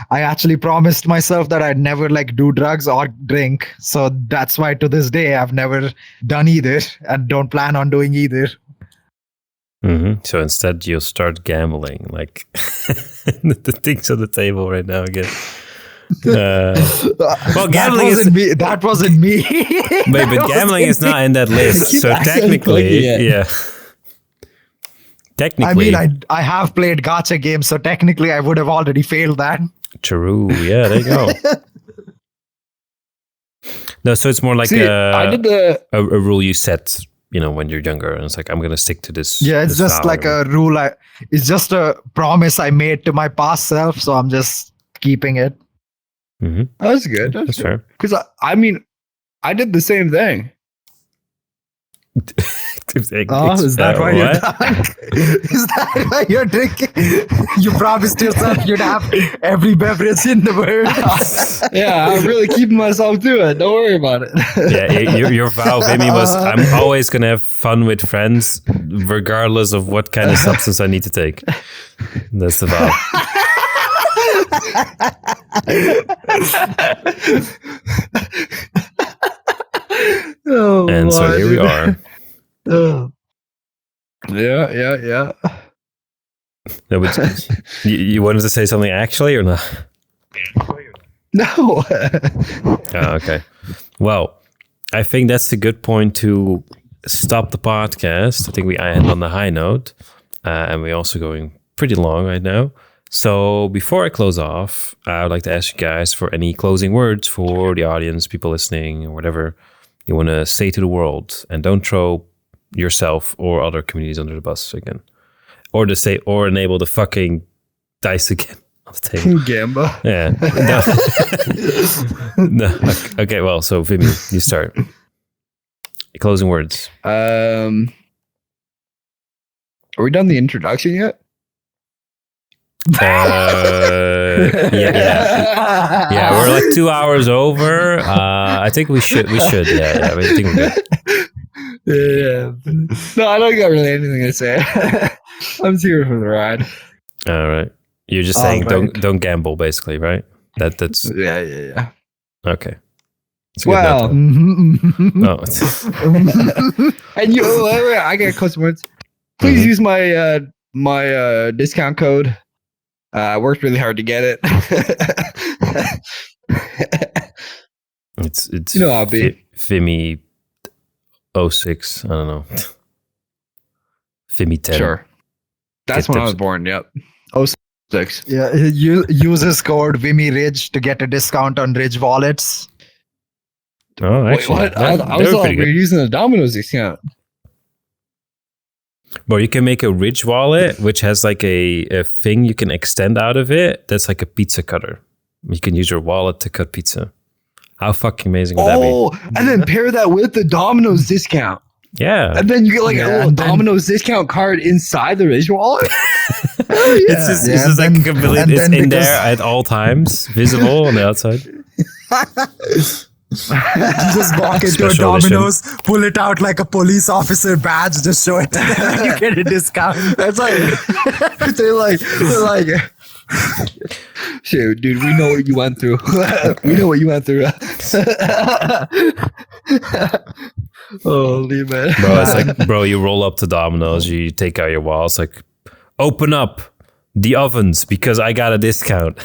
I actually promised myself that I'd never like do drugs or drink. So that's why to this day I've never done either and don't plan on doing either. Mm-hmm. So instead you'll start gambling, like the things on the table right now again. Well, gambling that wasn't me. Wait, but gambling is not in that list. So technically, yeah. Technically, I mean, I have played gacha games, so technically I would have already failed that. True. Yeah, there you go. No, so it's more like I did a rule you set, when you're younger, and it's like, I'm going to stick to this. Yeah, it's this just like a rule. It's just a promise I made to my past self, so I'm just keeping it. Mm-hmm. That's good. That's fair. Because I mean, I did the same thing. Is that why you're drunk? Is that why you're drinking? You promised yourself you'd have every beverage in the world. Yeah, I'm really keeping myself to it. Don't worry about it. Yeah, your vow, Vimmy, was I'm always going to have fun with friends, regardless of what kind of substance I need to take. That's the vow. And so here we are. Yeah. No, but you wanted to say something actually or not? No. Oh, okay. Well, I think that's a good point to stop the podcast. I think we end on the high note, and we're also going pretty long right now. So before I close off, I would like to ask you guys for any closing words for the audience, people listening, or whatever you want to say to the world, and don't throw yourself or other communities under the bus again, or enable the fucking dice again on the table. Gamba. Yeah. No. Okay. Well, so Vimmy, you start. Closing words. Are we done the introduction yet? Yeah. We're like 2 hours over. I think we should. Yeah. I think we're good. Yeah. No, I don't got really anything to say. I'm just here for the ride. All right. You're just saying don't gamble, basically, right? That's yeah. Okay. Well, oh. And wait, I got custom words. Please use my my discount code. I worked really hard to get it. It's I'll be Vimmy 06. I don't know. Vimmy 10. Sure. That's when I was born. Yep. 06. Yeah, uses code Vimmy Ridge to get a discount on Ridge wallets. Oh, actually, wait, what? I was thought we were using the Domino's discount. Well, you can make a Ridge wallet, which has like a thing you can extend out of it. That's like a pizza cutter. You can use your wallet to cut pizza. How fucking amazing would that be? Oh, and then pair that with the Domino's discount. Yeah. And then you get like a little Domino's discount card inside the Ridge wallet. It's just like completely, it's in there at all times, visible on the outside. You just walk into a Domino's, pull it out like a police officer badge, just show it to them, you get a discount. That's like they're like shit, dude, we know what you went through. We know what you went through. Yes. Holy man. Bro, it's like, bro, you roll up to Domino's, you take out your wallet. It's like, open up the ovens because I got a discount.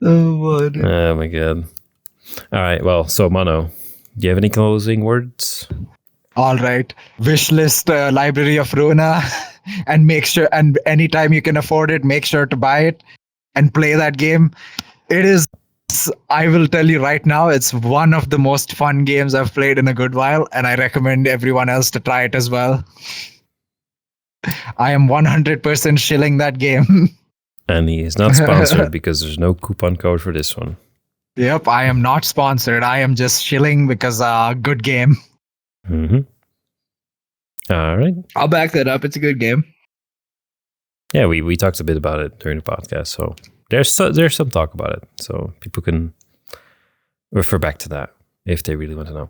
Oh my god. All right. Well, so Mono, do you have any closing words? All right. Wish list Library of Runa, and make sure, and anytime you can afford it, make sure to buy it and play that game. It is, I will tell you right now, it's one of the most fun games I've played in a good while, and I recommend everyone else to try it as well. I am 100% shilling that game. And he is not sponsored because there's no coupon code for this one. Yep, I am not sponsored. I am just shilling because good game. Mm-hmm. All right. I'll back that up. It's a good game. Yeah, we talked a bit about it during the podcast, so there's some talk about it, so people can refer back to that if they really want to know.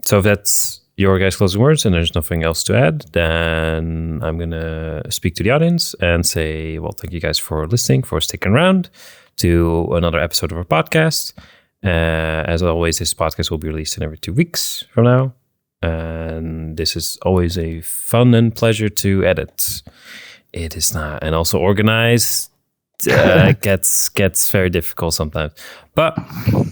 So if that's your guys' closing words and there's nothing else to add, then I'm gonna speak to the audience and say, well, thank you guys for listening, for sticking around to another episode of our podcast. As always, this podcast will be released in every 2 weeks from now. And this is always a fun and pleasure to edit. It is not. And also organize gets very difficult sometimes. But,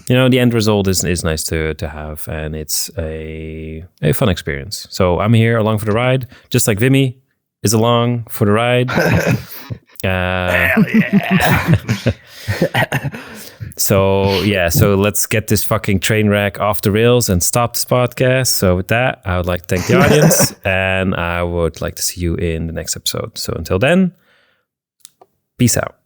you know, the end result is nice to have. And it's a fun experience. So I'm here along for the ride, just like Vimmy is along for the ride. Hell yeah. So let's get this fucking train wreck off the rails and stop this podcast. So with that, I would like to thank the audience and I would like to see you in the next episode. So until then, peace out.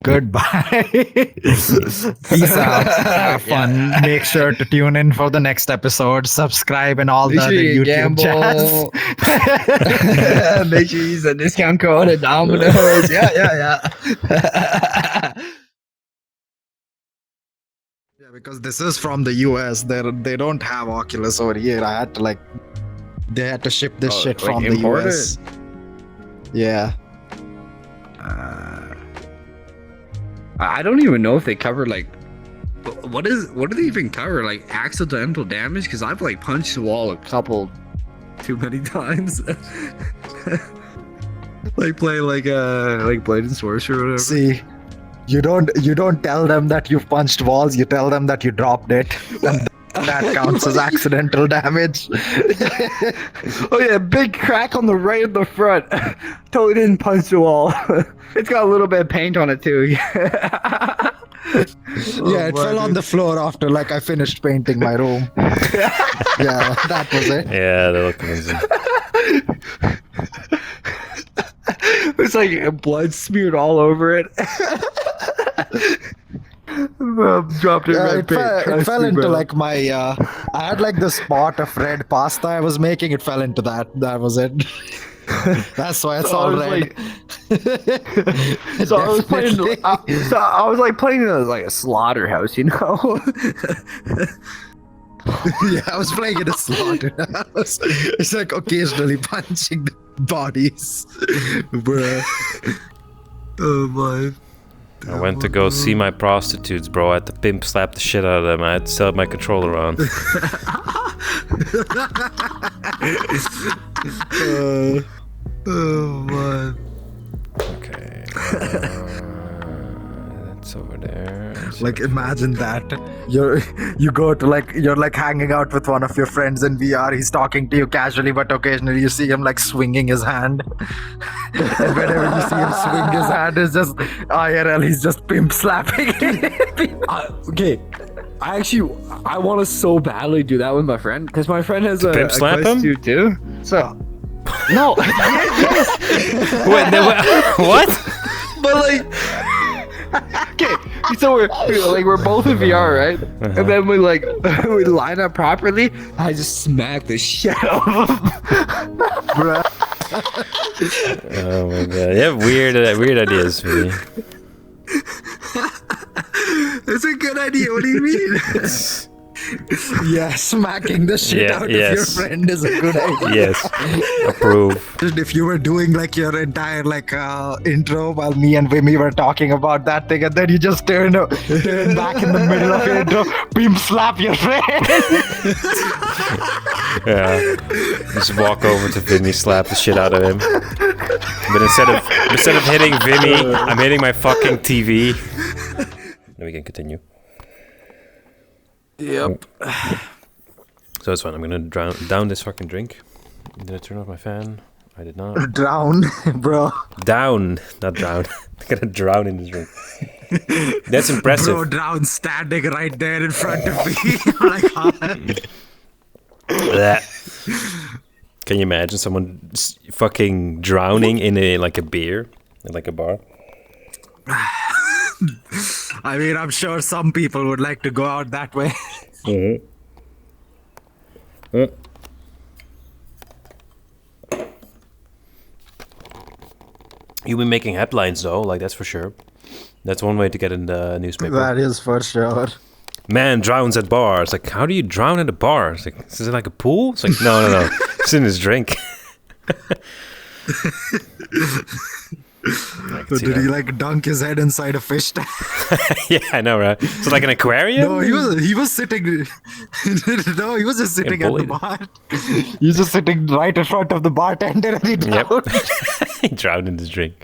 Goodbye. Peace out. Have fun. Yeah. Make sure to tune in for the next episode. Subscribe and all the other YouTube channels. Make sure you use the discount code at Domino's. Yeah. Because this is from the US. They don't have Oculus over here. They had to ship this shit from the US. Yeah. I don't even know if they cover what do they even cover? Like accidental damage? Because I've punched the wall a couple too many times. Playing Blade and Sorcerer or whatever. See, you don't tell them that you've punched walls. You tell them that you dropped it. And that counts as accidental damage. Oh yeah, big crack on the right of the front. Totally didn't punch the wall. It's got a little bit of paint on it too. Yeah, it fell on the floor after I finished painting my room. Yeah, that was it. Yeah, they look amazing. It's blood smeared all over it. Dropped it right back. It fell into my I had this spot of red pasta I was making. It fell into that. That was it. That's why it's all red. So I was playing. I was playing in a slaughterhouse, you know. Yeah, I was playing in a slaughterhouse. It's occasionally punching the bodies, bruh. Oh my. I went to go see my prostitutes, bro. I had to pimp slap the shit out of them. I had to still have my controller on. Oh man. Okay. That's over there. Imagine that. You go to you're hanging out with one of your friends in VR. He's talking to you casually, but occasionally you see him swinging his hand. And whenever you see him swing his hand, it's just IRL. He's just pimp slapping. Okay. I want to so badly do that with my friend because my friend has pimp slap him too. So no. Yes. Wait, what? But okay, so we're both in VR, right? Uh-huh. And then we we line up properly. I just smack the shit out of him. Bruh. Oh my god, you have weird ideas for me. It's a good idea. What do you mean? Yeah, smacking the shit out of your friend is a good idea. Yes, approve. If you were doing like your entire intro while me and Vimmy were talking about that thing, and then you just turn back in the middle of your intro, pimp slap your friend. Yeah, just walk over to Vimmy, slap the shit out of him. But instead of hitting Vimmy, I'm hitting my fucking TV. Then we can continue. Yep. So it's fine. I'm gonna down this fucking drink. Did I turn off my fan? I did not. Drown, bro. Down, not drown. I'm gonna drown in this drink. That's impressive. Bro, drown standing right there in front of me. I'm like, Can you imagine someone fucking drowning in a beer in a bar? I mean, I'm sure some people would like to go out that way. Mm-hmm. You've been making headlines though, that's for sure. That's one way to get in the newspaper. That is for sure. Man drowns at bar. It's like, how do you drown at a bar? It's like, is it like a pool? It's like, no. It's in his drink. So did he dunk his head inside a fish tank? Yeah, I know, right? So like an aquarium? No, he was sitting. No, he was just sitting at the bar. He's just sitting right in front of the bartender, and he drowned. Yep. He drowned in his drink.